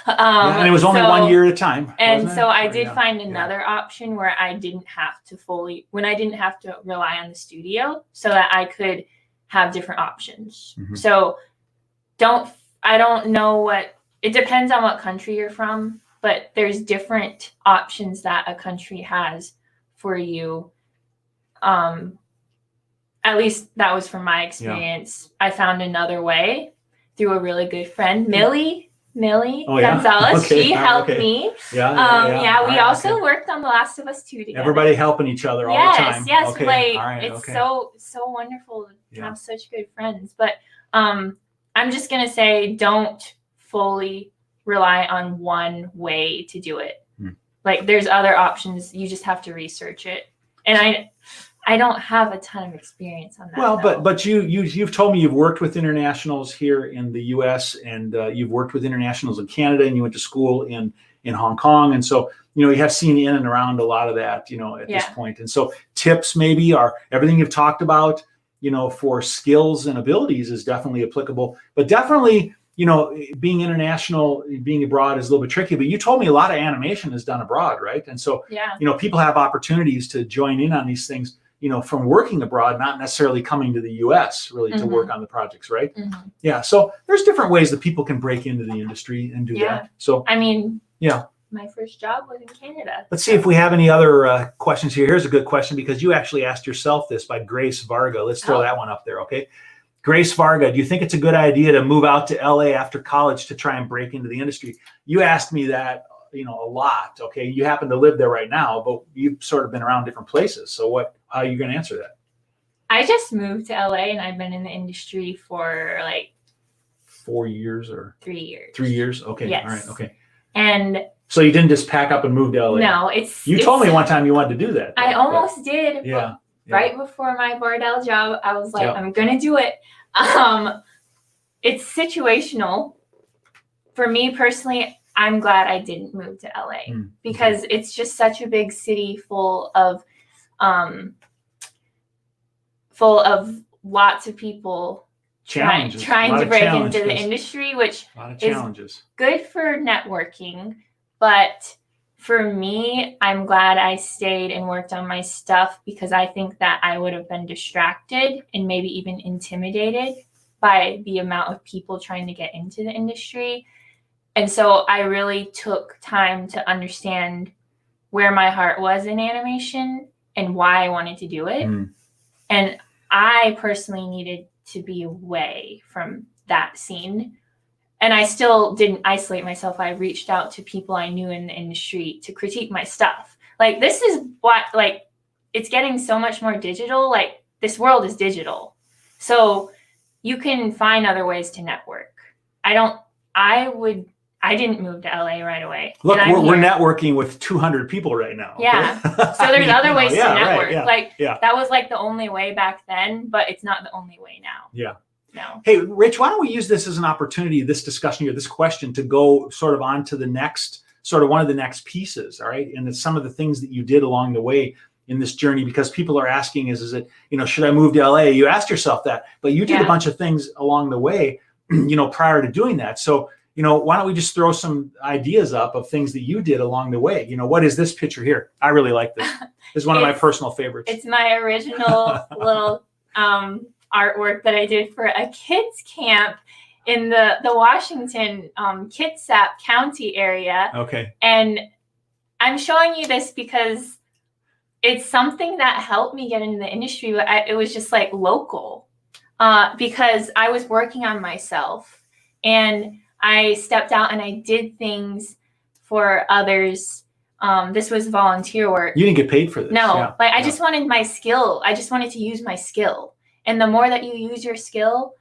And it was only 1 year at a time. And so I did find another option where I didn't have to rely on the studio, so that I could have different options. So I don't know it depends on what country you're from, but there's different options that a country has for you. At least that was from my experience. I found another way through a really good friend, Millie Gonzalez. She helped me. We also worked on The Last of Us 2 together. Everybody helping each other all the time. Yes, it's so wonderful to have such good friends. But I'm just gonna say, don't fully rely on one way to do it. Like, there's other options. You just have to research it. And I don't have a ton of experience on that. Well, but you've told me you've worked with internationals here in the U.S. and you've worked with internationals in Canada, and you went to school in Hong Kong, and so you have seen in and around a lot of that at this point. And so tips maybe are everything you've talked about for skills and abilities is definitely applicable, but definitely being international, being abroad is a little bit tricky. But you told me a lot of animation is done abroad, right? And so people have opportunities to join in on these things from working abroad, not necessarily coming to the U.S. really to work on the projects, right? Yeah. So there's different ways that people can break into the industry and do that. So my first job was in Canada. Let's see if we have any other questions here. Here's a good question, because you actually asked yourself this, by Grace Varga. Let's throw that one up there, okay? Grace Varga, do you think it's a good idea to move out to LA after college to try and break into the industry? You asked me that a lot. Okay, you happen to live there right now, but you've sort of been around different places. So how are you going to answer that? I just moved to LA, and I've been in the industry for like 4 years or 3 years. 3 years. Okay. Yes. All right. Okay. And so you didn't just pack up and move to LA? No, you told me one time you wanted to do that. I almost did. Yeah. Right before my Bardell job, I was like, I'm going to do it. It's situational. For me personally, I'm glad I didn't move to LA because it's just such a big city full of lots of people trying to break into the industry, which is good for networking. But for me, I'm glad I stayed and worked on my stuff, because I think that I would have been distracted and maybe even intimidated by the amount of people trying to get into the industry. And so I really took time to understand where my heart was in animation and why I wanted to do it. And I personally needed to be away from that scene. And I still didn't isolate myself. I reached out to people I knew in the industry to critique my stuff. Like, this is it's getting so much more digital. Like, this world is digital. So you can find other ways to network. I didn't move to LA right away. Look, we're networking with 200 people right now. Okay? Yeah. So there's other ways to network. That was like the only way back then, but it's not the only way now. Yeah. No. Hey, Rich, why don't we use this as an opportunity, this discussion here, this question, to go sort of on to the next, sort of one of the next pieces, all right? And it's some of the things that you did along the way in this journey, because people are asking is it, should I move to LA? You asked yourself that, but you did a bunch of things along the way, prior to doing that. So, why don't we just throw some ideas up of things that you did along the way? What is this picture here? I really like this. This is one of my personal favorites. It's my original little artwork that I did for a kids camp in the Washington Kitsap County area. Okay. And I'm showing you this because it's something that helped me get into the industry, but it was just like local because I was working on myself, and I stepped out and I did things for others. This was volunteer work. You didn't get paid for this. No, I just wanted my skill. I just wanted to use my skill. And the more that you use your skill,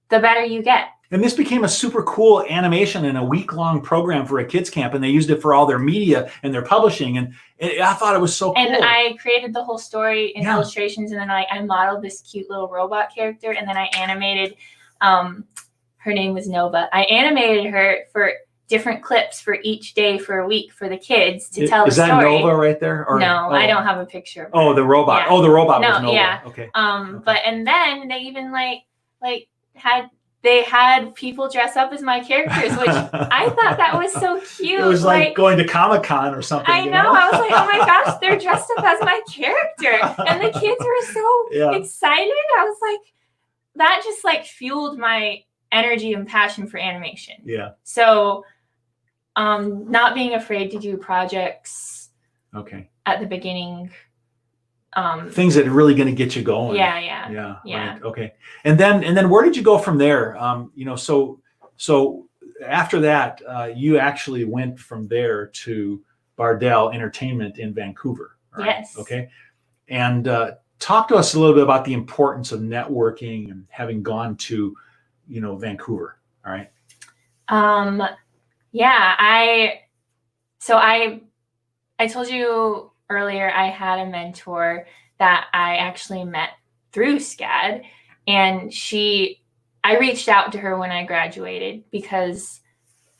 the better you get. And this became a super cool animation in a week-long program for a kids camp, and they used it for all their media and their publishing. And I thought it was so cool. And I created the whole story in illustrations, and then I modeled this cute little robot character, and then I animated. Her name was Nova. I animated her for different clips for each day for a week for the kids to tell the story. Is that Nova right there? Or, no, I don't have a picture of her. Oh, the robot. Yeah. Oh, the robot was Nova. Yeah. Okay. But and then they even like had they had people dress up as my characters, which I thought that was so cute. It was like going to Comic-Con or something. I know. I was like, oh my gosh, they're dressed up as my character. And the kids were so excited. I was like, that just like fueled my energy and passion for animation. Yeah. So not being afraid to do projects at the beginning. Things that are really going to get you going. Yeah. Right. Okay. And then where did you go from there? You know, so after that, you actually went from there to Bardell Entertainment in Vancouver. Right? Yes. Okay. And talk to us a little bit about the importance of networking and having gone to, you know, Vancouver. All right. Yeah. I told you earlier, I had a mentor that I actually met through SCAD, and I reached out to her when I graduated because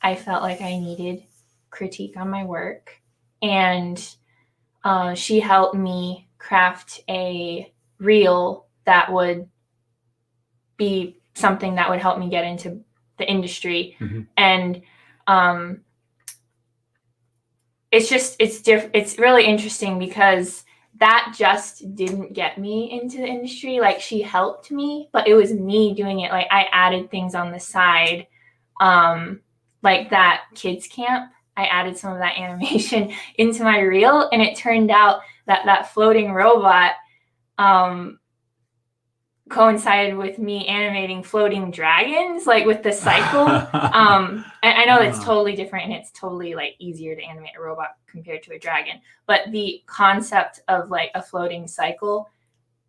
I felt like I needed critique on my work, and she helped me craft a reel that would be something that would help me get into the industry. And it's really interesting because that just didn't get me into the industry. Like, she helped me, but it was me doing it. Like, I added things on the side, like that kids camp. I added some of that animation into my reel, and it turned out that floating robot coincided with me animating floating dragons, like with the cycle. I know it's totally different, and it's totally like easier to animate a robot compared to a dragon, but the concept of like a floating cycle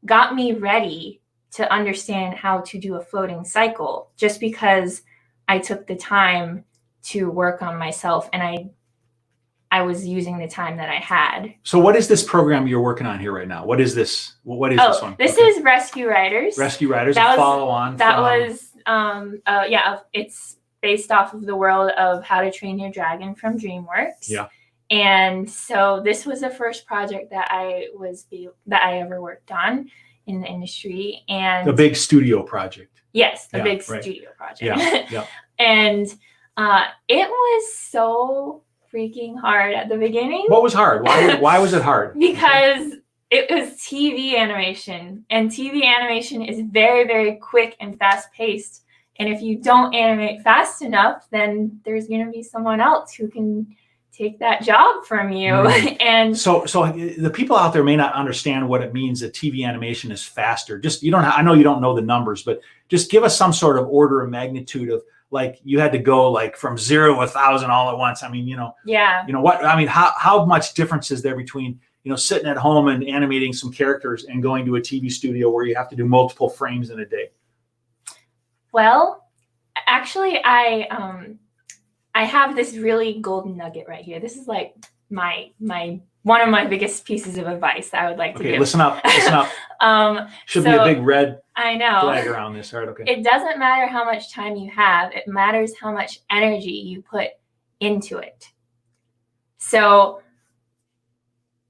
got me ready to understand how to do a floating cycle, just because I took the time to work on myself, and I was using the time that I had. So what is this program you're working on here right now? What is this? What is this one? This is Rescue Riders. Rescue Riders, a follow-on. It's based off of the world of How to Train Your Dragon from DreamWorks. Yeah. And so this was the first project that I ever worked on in the industry. And a big studio project. Yes, a big studio project. Yeah. And it was so freaking hard at the beginning. What was hard? Why was it hard? Because it was TV animation, and TV animation is very, very quick and fast paced. And if you don't animate fast enough, then there's going to be someone else who can take that job from you. And so the people out there may not understand what it means that TV animation is faster. Just, I know you don't know the numbers, but just give us some sort of order of magnitude of, like, you had to go like from 0 to 1,000 all at once. I mean, how much difference is there between, sitting at home and animating some characters and going to a TV studio where you have to do multiple frames in a day? Well, actually, I have this really golden nugget right here. This is like my one of my biggest pieces of advice that I would like to give. Listen up. Should be a big red flag around this. All right, okay. It doesn't matter how much time you have. It matters how much energy you put into it. So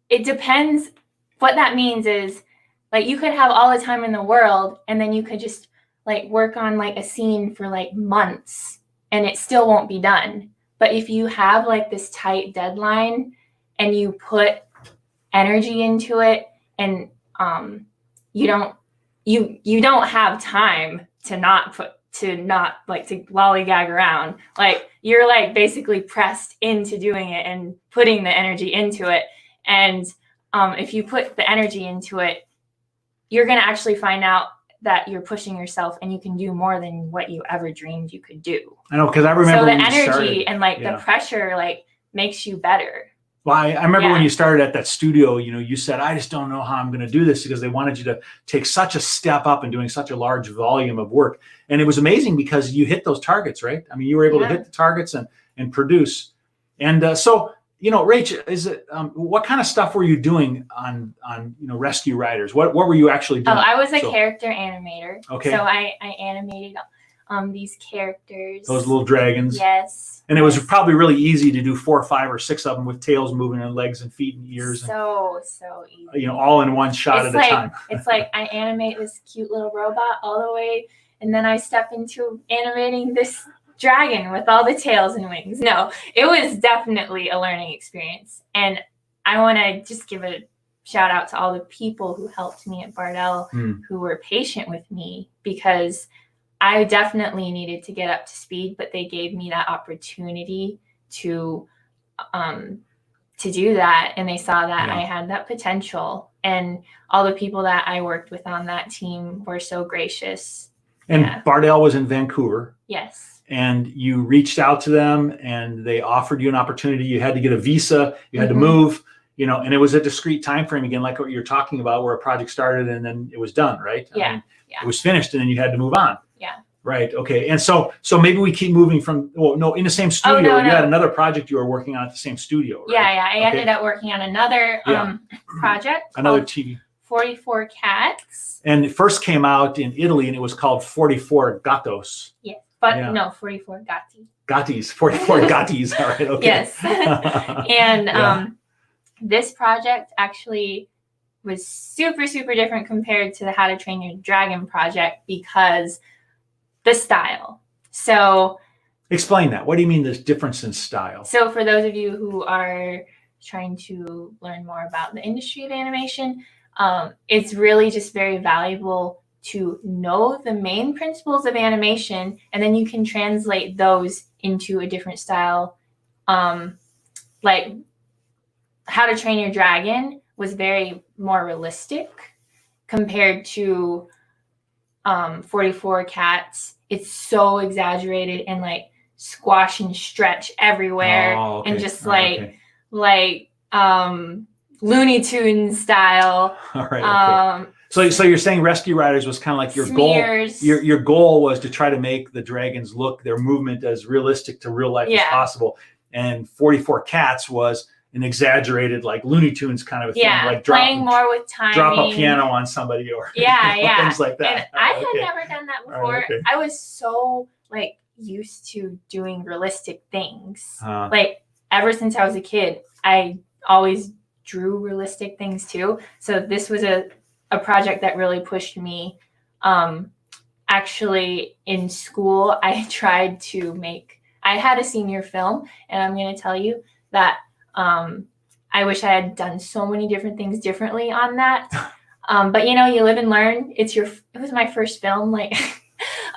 it depends. What that means is, like, you could have all the time in the world, and then you could just like work on like a scene for like months, and it still won't be done. But if you have like this tight deadline and you put energy into it, and you don't have time to not lollygag around. Like, you're like basically pressed into doing it and putting the energy into it. And if you put the energy into it, you're going to actually find out that you're pushing yourself, and you can do more than what you ever dreamed you could do. I know, because I remember the energy and like the pressure like makes you better. Well, I remember when you started at that studio, you said, I just don't know how I'm going to do this, because they wanted you to take such a step up and doing such a large volume of work. And it was amazing because you hit those targets, right? I mean, you were able to hit the targets and produce. And so, Rach, is it what kind of stuff were you doing on Rescue Riders? What were you actually doing? Oh, I was a character animator. Okay. So I animated these characters. Those little dragons. Yes. And it was probably really easy to do 4 or 5 or 6 of them with tails moving and legs and feet and ears. So easy. All in one shot at a time. It's like I animate this cute little robot all the way and then I step into animating this dragon with all the tails and wings. No, it was definitely a learning experience. And I want to just give a shout out to all the people who helped me at Bardell, who were patient with me, because I definitely needed to get up to speed, but they gave me that opportunity to do that. And they saw that I had that potential, and all the people that I worked with on that team were so gracious. And Bardell was in Vancouver. Yes. And you reached out to them and they offered you an opportunity. You had to get a visa, you had to move, you know, and it was a discrete time frame, again, like what you're talking about, where a project started and then it was done, right? Yeah. I mean, it was finished and then you had to move on. Yeah. Right. Okay. And so maybe we keep moving from, well, no, in the same studio, you had another project you were working on at the same studio, right? Yeah. I ended up working on another project. Another TV. 44 Cats. And it first came out in Italy and it was called 44 Gatos. Yes. But no, 44 Gatti. Gattis, 44 Gattis. All right. Okay. Yes. And this project actually was super, super different compared to the How to Train Your Dragon project because the style. So explain that. What do you mean there's difference in style? So for those of you who are trying to learn more about the industry of animation, it's really just very valuable to know the main principles of animation, and then you can translate those into a different style. Like How to Train Your Dragon was very more realistic compared to 44 Cats. It's so exaggerated and like squash and stretch everywhere, and just like Looney Tunes style. All right. So you're saying Rescue Riders was kind of like your smears. goal. Your goal was to try to make the dragons look, their movement, as realistic to real life as possible. And 44 Cats was an exaggerated, like Looney Tunes kind of a thing, like playing more with timing, drop a piano on somebody, or things like that. And I had never done that before. Right, okay. I was so like used to doing realistic things. Like ever since I was a kid, I always drew realistic things too. So this was a project that really pushed me. Actually, in school, I tried to I had a senior film, and I'm going to tell you that I wish I had done so many different things differently on that. But you know, you live and learn. It was my first film, like,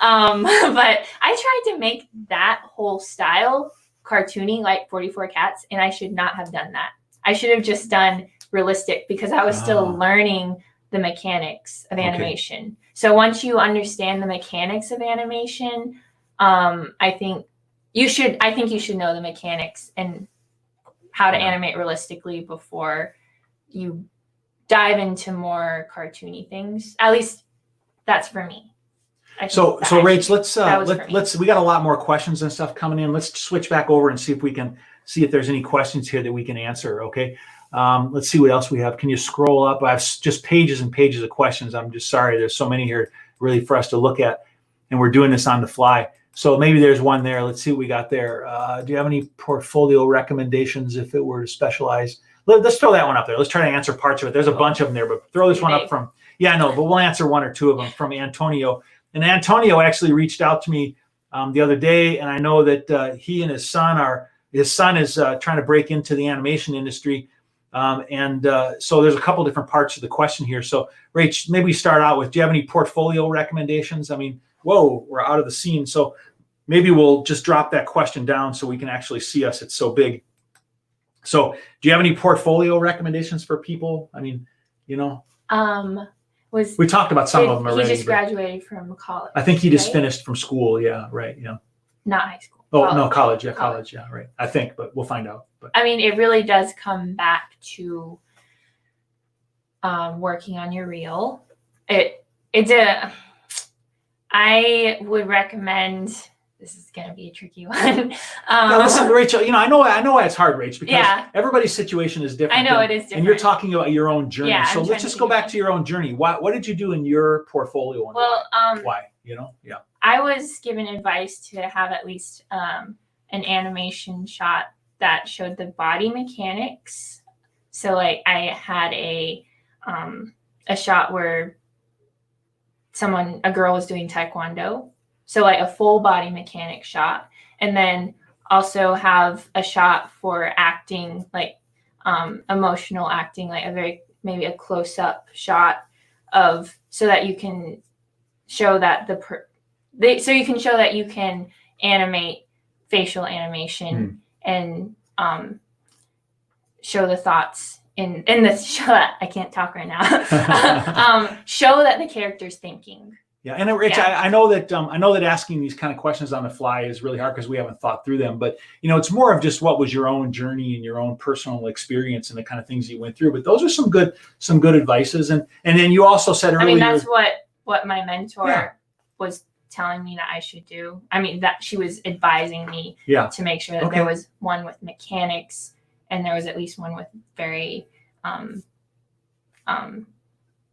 but I tried to make that whole style cartoony, like 44 Cats, and I should not have done that. I should have just done realistic, because I was still learning the mechanics of animation. So once you understand the mechanics of animation, I think you should know the mechanics and how to animate realistically before you dive into more cartoony things. At least that's for me. So Rach, let's we got a lot more questions and stuff coming in. Let's switch back over and see if we can see if there's any questions here that we can answer. Okay. Let's see what else we have. Can you scroll up? I have just pages and pages of questions. I'm just sorry. There's so many here really for us to look at, and we're doing this on the fly. So maybe there's one there. Let's see what we got there. Do you have any portfolio recommendations if it were to specialize? Let's throw that one up there. Let's try to answer parts of it. There's a bunch of them there, but throw this one up from, but we'll answer one or two of them from Antonio. And Antonio actually reached out to me the other day, and I know that he and his son is trying to break into the animation industry. So there's a couple different parts of the question here. So Rach, maybe we start out with, do you have any portfolio recommendations? I mean, whoa, we're out of the scene. So maybe we'll just drop that question down so we can actually see us. It's so big. So do you have any portfolio recommendations for people? I mean, you know, we talked about some of them already. He just graduated from college. I think he just finished from school. Yeah. Right. Yeah. Not high school. Oh, college. No, college. Yeah. College. Yeah. Right. I think, but we'll find out. But I mean, it really does come back to working on your reel. I would recommend, this is going to be a tricky one. Listen, Rachel, I know why it's hard, Rach, because everybody's situation is different. I know it is different. And you're talking about your own journey. Yeah, so let's just go back to your own journey. What did you do in your portfolio? And why? Yeah. I was given advice to have at least an animation shot that showed the body mechanics. So like I had a shot where a girl was doing Taekwondo. So like a full body mechanic shot, and then also have a shot for acting, like emotional acting, like maybe a close up shot of, so that you can show that so you can show that you can animate facial animation and show the thoughts in the shot. I can't talk right now. Show that the character's thinking. Yeah, and Rich, I know that asking these kind of questions on the fly is really hard because we haven't thought through them. But it's more of just what was your own journey and your own personal experience and the kind of things you went through. But those are some good advices. And then you also said earlier, that's what my mentor was telling me that I should do. That she was advising me to make sure that there was one with mechanics and there was at least one with very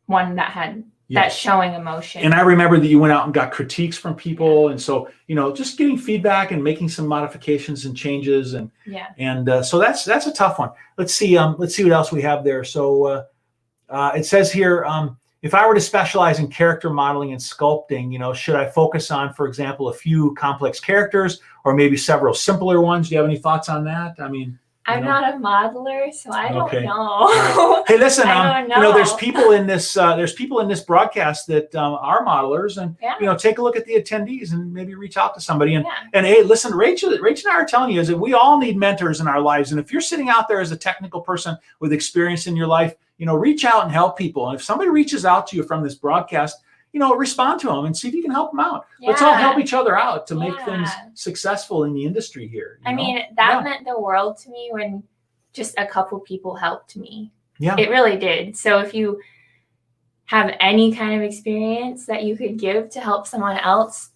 one that had that showing emotion. And I remember that you went out and got critiques from people, and so just getting feedback and making some modifications and changes, and so that's a tough one. Let's see what else we have there. So it says here, if I were to specialize in character modeling and sculpting, should I focus on, for example, a few complex characters or maybe several simpler ones? Do you have any thoughts on that? I'm not a modeler, so I don't know. Right. Hey, listen, I don't know. there's people in this broadcast that are modelers, and take a look at the attendees and maybe reach out to somebody. And hey, listen, Rachel and I are telling you is that we all need mentors in our lives. And if you're sitting out there as a technical person with experience in your life, reach out and help people. And if somebody reaches out to you from this broadcast, respond to them and see if you can help them out. Let's all help each other out to make things successful in the industry here. That meant the world to me when just a couple people helped me. Yeah. It really did. So if you have any kind of experience that you could give to help someone else,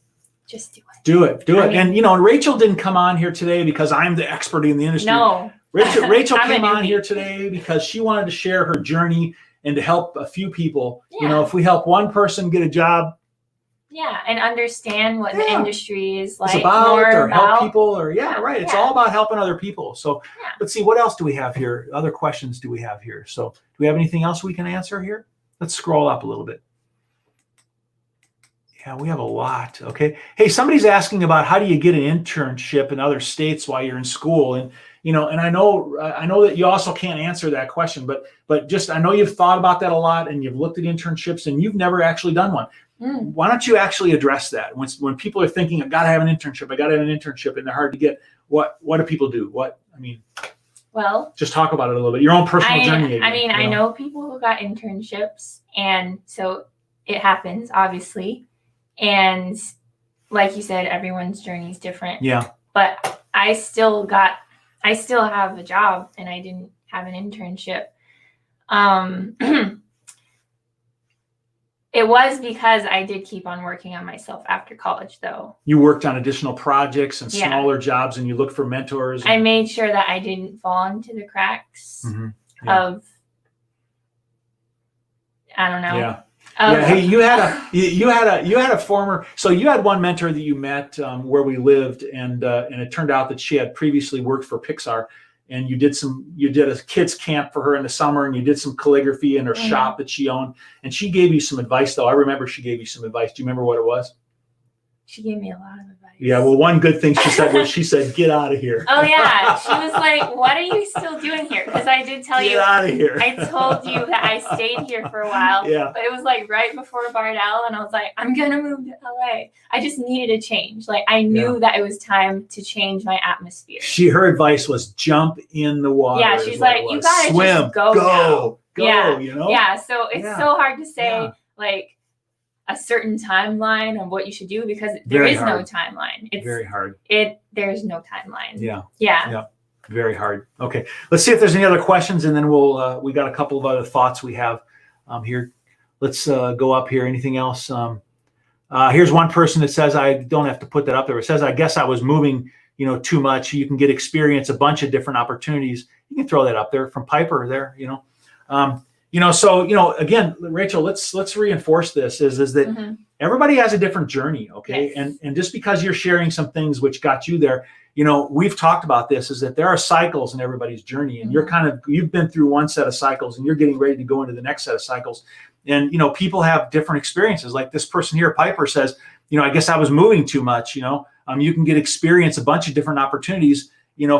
just do it. Do it. And Rachel didn't come on here today because I'm the expert in the industry. No. Rachel came on here today because she wanted to share her journey and to help a few people. If we help one person get a job, and understand what the industry is like, help people, right. It's all about helping other people. So let's see, what else do we have here? Other questions do we have here? So do we have anything else we can answer here? Let's scroll up a little bit. Yeah, we have a lot. Okay. Hey, somebody's asking about how do you get an internship in other states while you're in school, and and I know that you also can't answer that question, but just I know you've thought about that a lot, and you've looked at internships, and you've never actually done one. Why don't you actually address that when people are thinking, I got to have an internship, and they're hard to get? What do people do? Well, just talk about it a little bit. Your own personal journey. Again, I know people who got internships, and so it happens, obviously. And like you said, everyone's journey is different. Yeah. But I still have a job, and I didn't have an internship. It was because I did keep on working on myself after college, though. You worked on additional projects and smaller jobs, and you looked for mentors. I made sure that I didn't fall into the cracks of, I don't know. Yeah. Hey, you had a former. So you had one mentor that you met where we lived, and it turned out that she had previously worked for Pixar, and you did a kids camp for her in the summer, and you did some calligraphy in her shop that she owned, and she gave you some advice. Though I remember she gave you some advice. Do you remember what it was? She gave me a lot of advice. Yeah, well, one good thing she said was, she said, "Get out of here." Oh yeah, she was like, "What are you still doing here?" Because I did tell you. Get out of here. I told you that I stayed here for a while. Yeah. But it was like right before Bardell, and I was like, "I'm gonna move to LA." I just needed a change. Like I knew that it was time to change my atmosphere. Her advice was jump in the water. Yeah, she's like, "You gotta swim, just go now." Yeah. Yeah. So it's so hard to say like a certain timeline of what you should do, because there is no timeline. It's very hard. There's no timeline. Yeah. Very hard. Okay. Let's see if there's any other questions, and then we got a couple of other thoughts we have here. Let's go up here. Anything else? Here's one person that says, I don't have to put that up there. It says, I guess I was moving, too much. You can experience a bunch of different opportunities. You can throw that up there from Piper there, So, again, Rachel, let's reinforce this is that everybody has a different journey. Okay. Yes. And just because you're sharing some things which got you there, we've talked about this, is that there are cycles in everybody's journey, and you've been through one set of cycles and you're getting ready to go into the next set of cycles. And, people have different experiences. Like this person here, Piper, says, I guess I was moving too much. You can experience a bunch of different opportunities,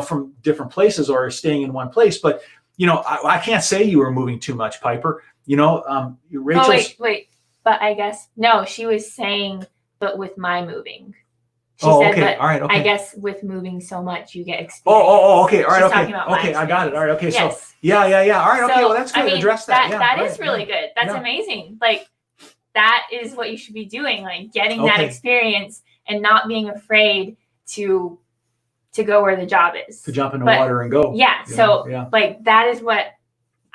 from different places or staying in one place. But, I can't say you were moving too much, Piper. Rachel's. Oh, wait. But I guess, no, she was saying, but with my moving. She said, okay. All right. Okay. I guess with moving so much, you get experience. Okay. All right. Okay. Okay. I got it. All right. Okay. Yes. So, yeah. All right. Okay. Well, that's good. Address that. That is really good. That's amazing. Like, that is what you should be doing. Like, getting that experience and not being afraid to go where the job is. To jump in the water and go. Yeah. Like, that is what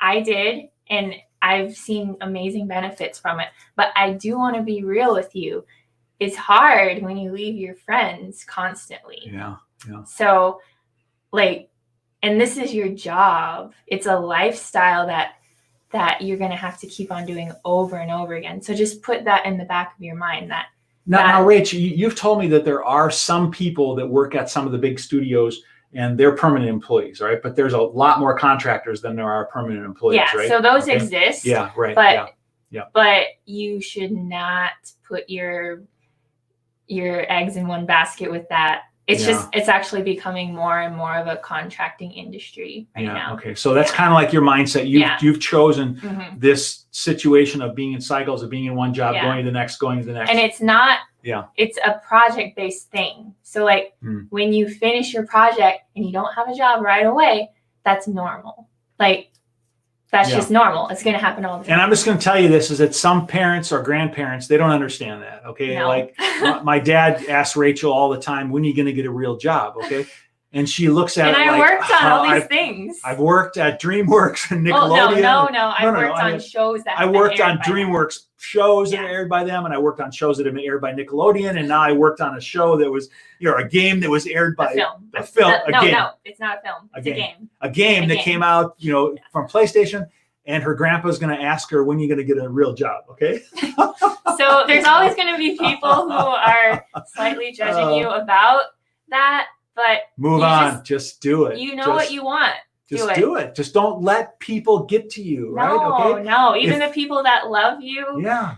I did. And I've seen amazing benefits from it. But I do want to be real with you. It's hard when you leave your friends constantly. Yeah. So, like, and this is your job. It's a lifestyle that you're going to have to keep on doing over and over again. So just put that in the back of your mind that. Now, Rach, you've told me that there are some people that work at some of the big studios and they're permanent employees, right? But there's a lot more contractors than there are permanent employees, right? So those exist. Yeah, right. But you should not put your eggs in one basket with that. It's actually becoming more and more of a contracting industry right now. Okay. So that's kind of like your mindset. You've chosen this situation of being in cycles, of being in one job, going to the next. And it's not, it's a project-based thing. So like when you finish your project and you don't have a job right away, that's normal. Like, that's just normal. It's going to happen all the time. And I'm just going to tell you this, is that some parents or grandparents, they don't understand that. Okay. No. Like my dad asks Rachel all the time, when are you going to get a real job? Okay. And she looks at it like, I worked on all these things. I've worked at DreamWorks and Nickelodeon. No. I worked on shows that I worked on DreamWorks shows that are aired by them, and I worked on shows that have been aired by Nickelodeon, and now I worked on a show that was, a game that was aired by a film. No, it's not a film. It's a game. A game that came out, from PlayStation. And her grandpa's going to ask her, when are you going to get a real job? Okay. So there's always going to be people who are slightly judging you about that, but move on. Just do it. You know what you want. Just do it. Just don't let people get to you. Right. Okay. No. Even the people that love you. Yeah.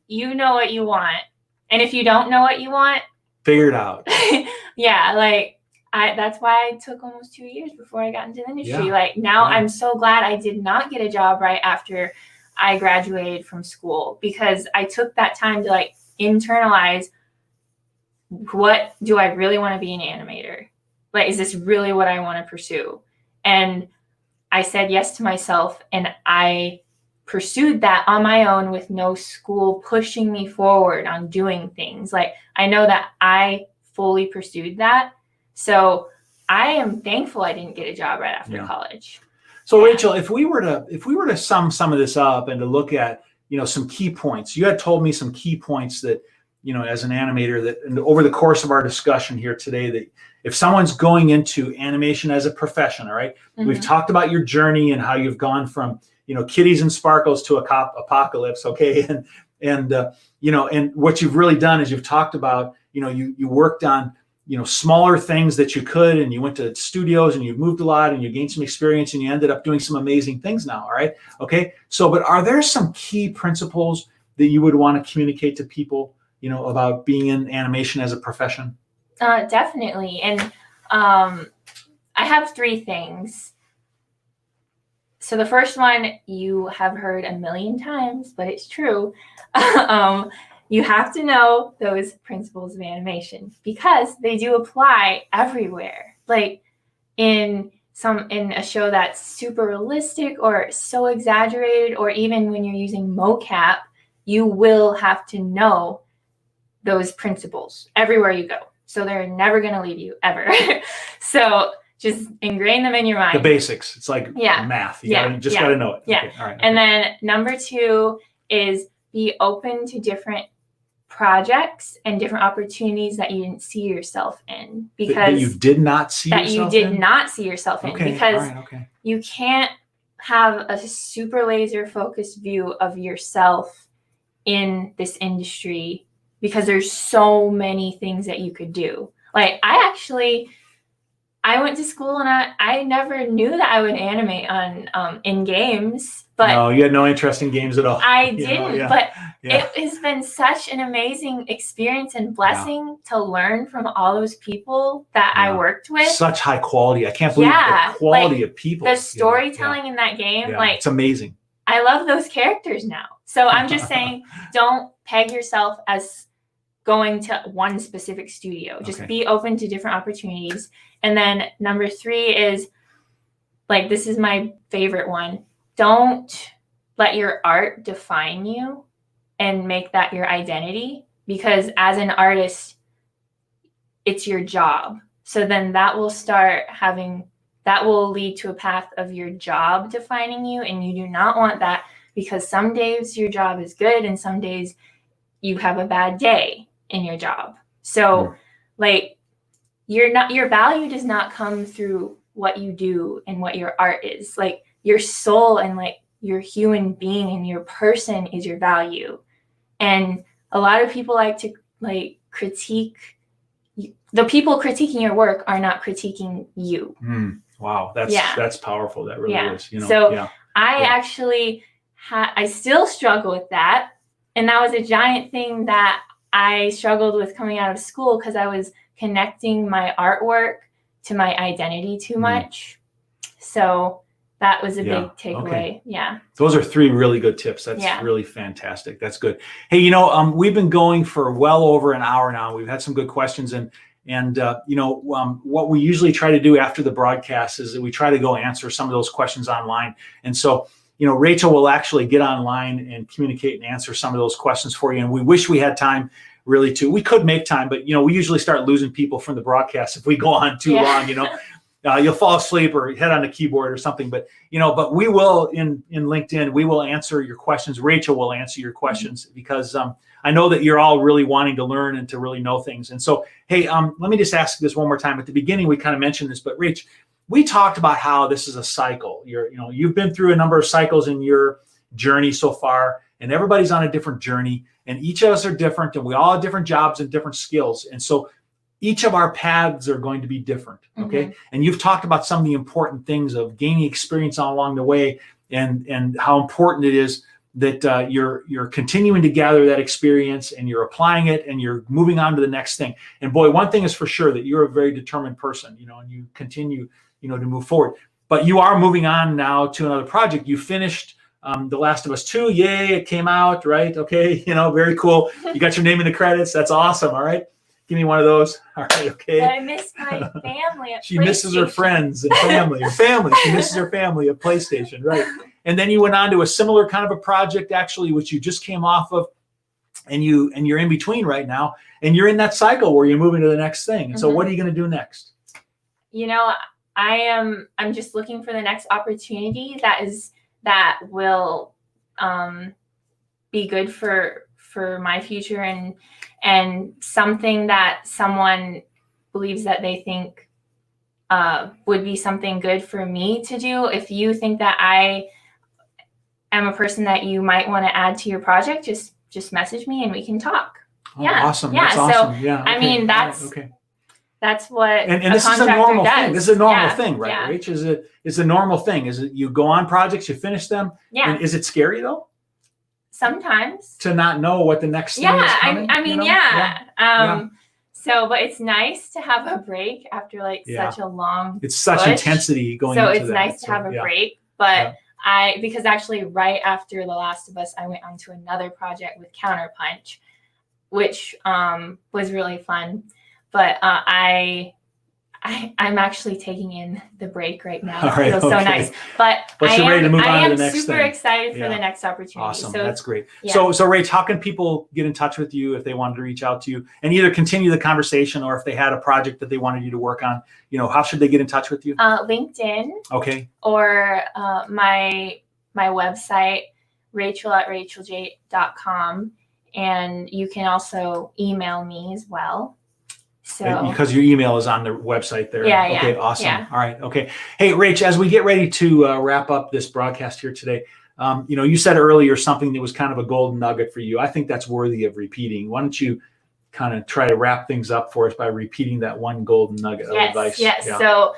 You know what you want. And if you don't know what you want, figure it out. That's why I took almost 2 years before I got into the industry. I'm so glad I did not get a job right after I graduated from school, because I took that time to internalize, what do I really want to be an animator? Like, is this really what I want to pursue? And I said yes to myself, and I pursued that on my own with no school pushing me forward on doing things. Like, I know that I fully pursued that. So I am thankful I didn't get a job right after college. So Rachel, if we were to sum some of this up and to look at, some key points, you had told me some key points that, as an animator, that and over the course of our discussion here today, that if someone's going into animation as a profession, all right, we've talked about your journey and how you've gone from, kitties and sparkles to apocalypse. Okay. And what you've really done is you've talked about, you worked on, smaller things that you could, and you went to studios and you moved a lot and you gained some experience and you ended up doing some amazing things now. All right. Okay. So, but are there some key principles that you would want to communicate to people, about being in animation as a profession? Definitely. And I have 3 things. So the first one you have heard a million times, but it's true. You have to know those principles of animation, because they do apply everywhere. Like in a show that's super realistic or so exaggerated, or even when you're using mocap, you will have to know those principles everywhere you go. So they're never going to leave you ever. So just ingrain them in your mind. The basics. It's like math. You just got to know it. Yeah. Okay. All right. And then number 2 is be open to different projects and different opportunities that you didn't see yourself in, because that you did not see yourself in? Because you can't, have a super laser focused view of yourself in this industry, because there's so many things that you could do. Like I went to school and I never knew that I would animate on in games, but no, you had no interest in games at all. I didn't, but yeah. it has been such an amazing experience and blessing to learn from all those people that I worked with. Such high quality. I can't believe the quality of people. The storytelling in that game, like it's amazing. I love those characters now. So I'm just saying, don't peg yourself as going to one specific studio. Just be open to different opportunities. And then number 3 is, like, this is my favorite one. Don't let your art define you and make that your identity, because as an artist, it's your job. So then that will lead to a path of your job defining you, and you do not want that, because some days your job is good and some days you have a bad day in your job. So like, your value does not come through what you do and what your art is. Like, your soul and like your human being and your person is your value. And a lot of people like to like critique. The people critiquing your work are not critiquing you. Wow, that's powerful. That really is. You know, so I actually I still struggle with that, and that was a giant thing that I struggled with coming out of school, because I was connecting my artwork to my identity too much. So that was a big takeaway. Those are 3 really good tips. That's really fantastic. That's good. Hey, you know, we've been going for well over an hour now. We've had some good questions, and you know, what we usually try to do after the broadcast is that we try to go answer some of those questions online. And so, you know, Rachael will actually get online and communicate and answer some of those questions for you. And we wish we had time really we could make time, but, you know, we usually start losing people from the broadcast if we go on too long, you know. You'll fall asleep or head on the keyboard or something, but, you know, but we will in LinkedIn, we will answer your questions. Rachael will answer your questions, because I know that you're all really wanting to learn and to really know things. And so, hey, let me just ask this one more time. At the beginning, we kind of mentioned this, but Rach, we talked about how this is a cycle. You've been through a number of cycles in your journey so far, and everybody's on a different journey, and each of us are different, and we all have different jobs and different skills. And so each of our paths are going to be different. Okay. And you've talked about some of the important things of gaining experience along the way, and how important it is that you're continuing to gather that experience, and you're applying it, and you're moving on to the next thing. And boy, one thing is for sure, that you're a very determined person, you know, and you continue, you know, to move forward. But you are moving on now to another project. You finished The Last of Us 2. Yay, it came out, right? Okay, you know, very cool. You got your name in the credits. That's awesome. All right. Give me one of those. All right, okay. But I miss my family at She misses her friends and family. She misses her family at PlayStation, right? And then you went on to a similar kind of a project, actually, which you just came off of, and you're in between right now, and you're in that cycle where you're moving to the next thing. And so, what are you going to do next? You know, I'm just looking for the next opportunity that will be good for my future, and something that someone believes that they think would be something good for me to do. If you think that I am a person that you might want to add to your project, just message me and we can talk. Oh, awesome. Yeah. That's awesome. Yeah. I mean, that's what and this is a normal does. thing. This is a normal thing, right? Rach, it's a normal thing. Is it you go on projects, you finish them? Yeah. And is it scary though? Sometimes. To not know what the next thing is coming? I mean, yeah. So, but it's nice to have a break after such a long It's such push. Intensity going into that. So it's nice to have a break. But because actually right after The Last of Us, I went on to another project with Counterpunch, which was really fun. But I'm actually taking in the break right now. It feels so nice. But I am super excited for the next opportunity. Awesome. So, that's great. Yeah. So Rach, how can people get in touch with you if they wanted to reach out to you and either continue the conversation, or if they had a project that they wanted you to work on, how should they get in touch with you? LinkedIn. Okay. Or my website, Rachael@rachaeljaye.com. And you can also email me as well. So because your email is on the website there. Yeah, okay, yeah, awesome. yeah. All right, okay. Hey, Rach, as we get ready to wrap up this broadcast here today, you said earlier something that was kind of a golden nugget for you. I think that's worthy of repeating. Why don't you kind of try to wrap things up for us by repeating that one golden nugget of advice? Yes. Yeah. So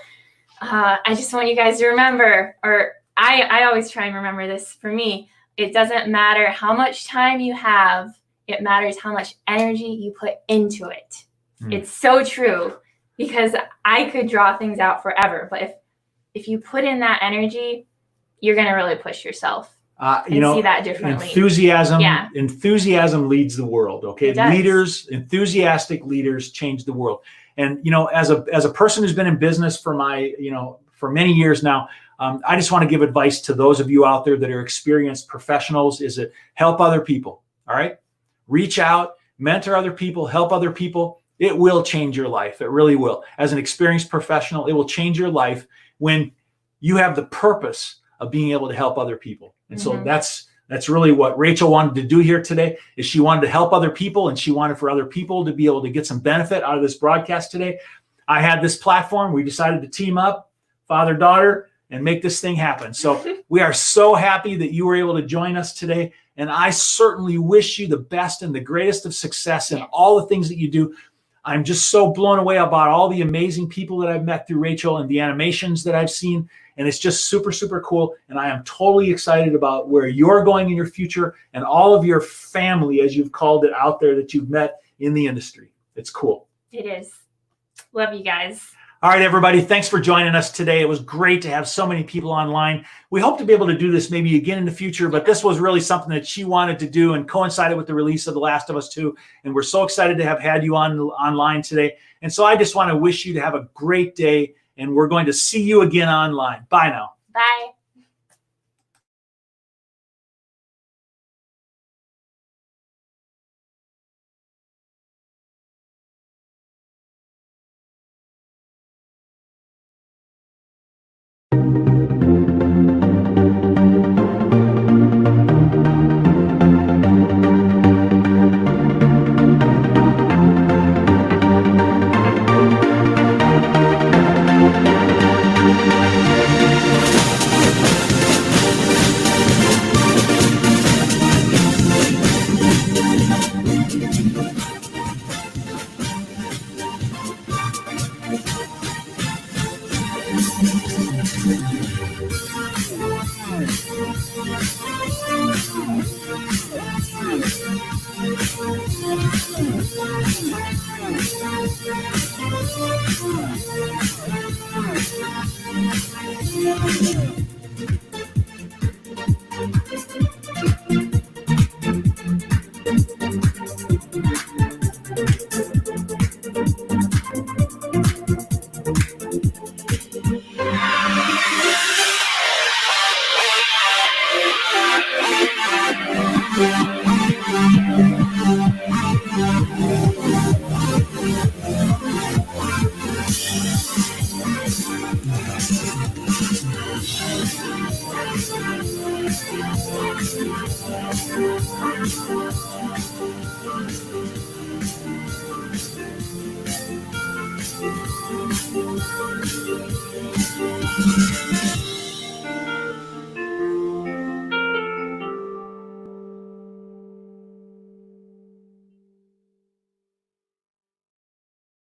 I just want you guys to remember, or I always try and remember this for me. It doesn't matter how much time you have. It matters how much energy you put into it. It's so true, because I could draw things out forever, but if you put in that energy, you're going to really push yourself and see that differently. Enthusiasm leads the world. Okay, enthusiastic leaders change the world. And as a person who's been in business for many years now, I just want to give advice to those of you out there that are experienced professionals: is that help other people. All right, reach out, mentor other people, help other people. It will change your life. It really will. As an experienced professional, it will change your life when you have the purpose of being able to help other people. And so that's really what Rachael wanted to do here today. Is she wanted to help other people, and she wanted for other people to be able to get some benefit out of this broadcast today. I had this platform. We decided to team up, father, daughter, and make this thing happen. So we are so happy that you were able to join us today. And I certainly wish you the best and the greatest of success in all the things that you do. I'm just so blown away about all the amazing people that I've met through Rachael and the animations that I've seen. And it's just super, super cool. And I am totally excited about where you're going in your future and all of your family, as you've called it, out there that you've met in the industry. It's cool. It is. Love you guys. All right, everybody. Thanks for joining us today. It was great to have so many people online. We hope to be able to do this maybe again in the future, but this was really something that she wanted to do and coincided with the release of The Last of Us 2. And we're so excited to have had you online today. And so I just want to wish you to have a great day, and we're going to see you again online. Bye now. Bye.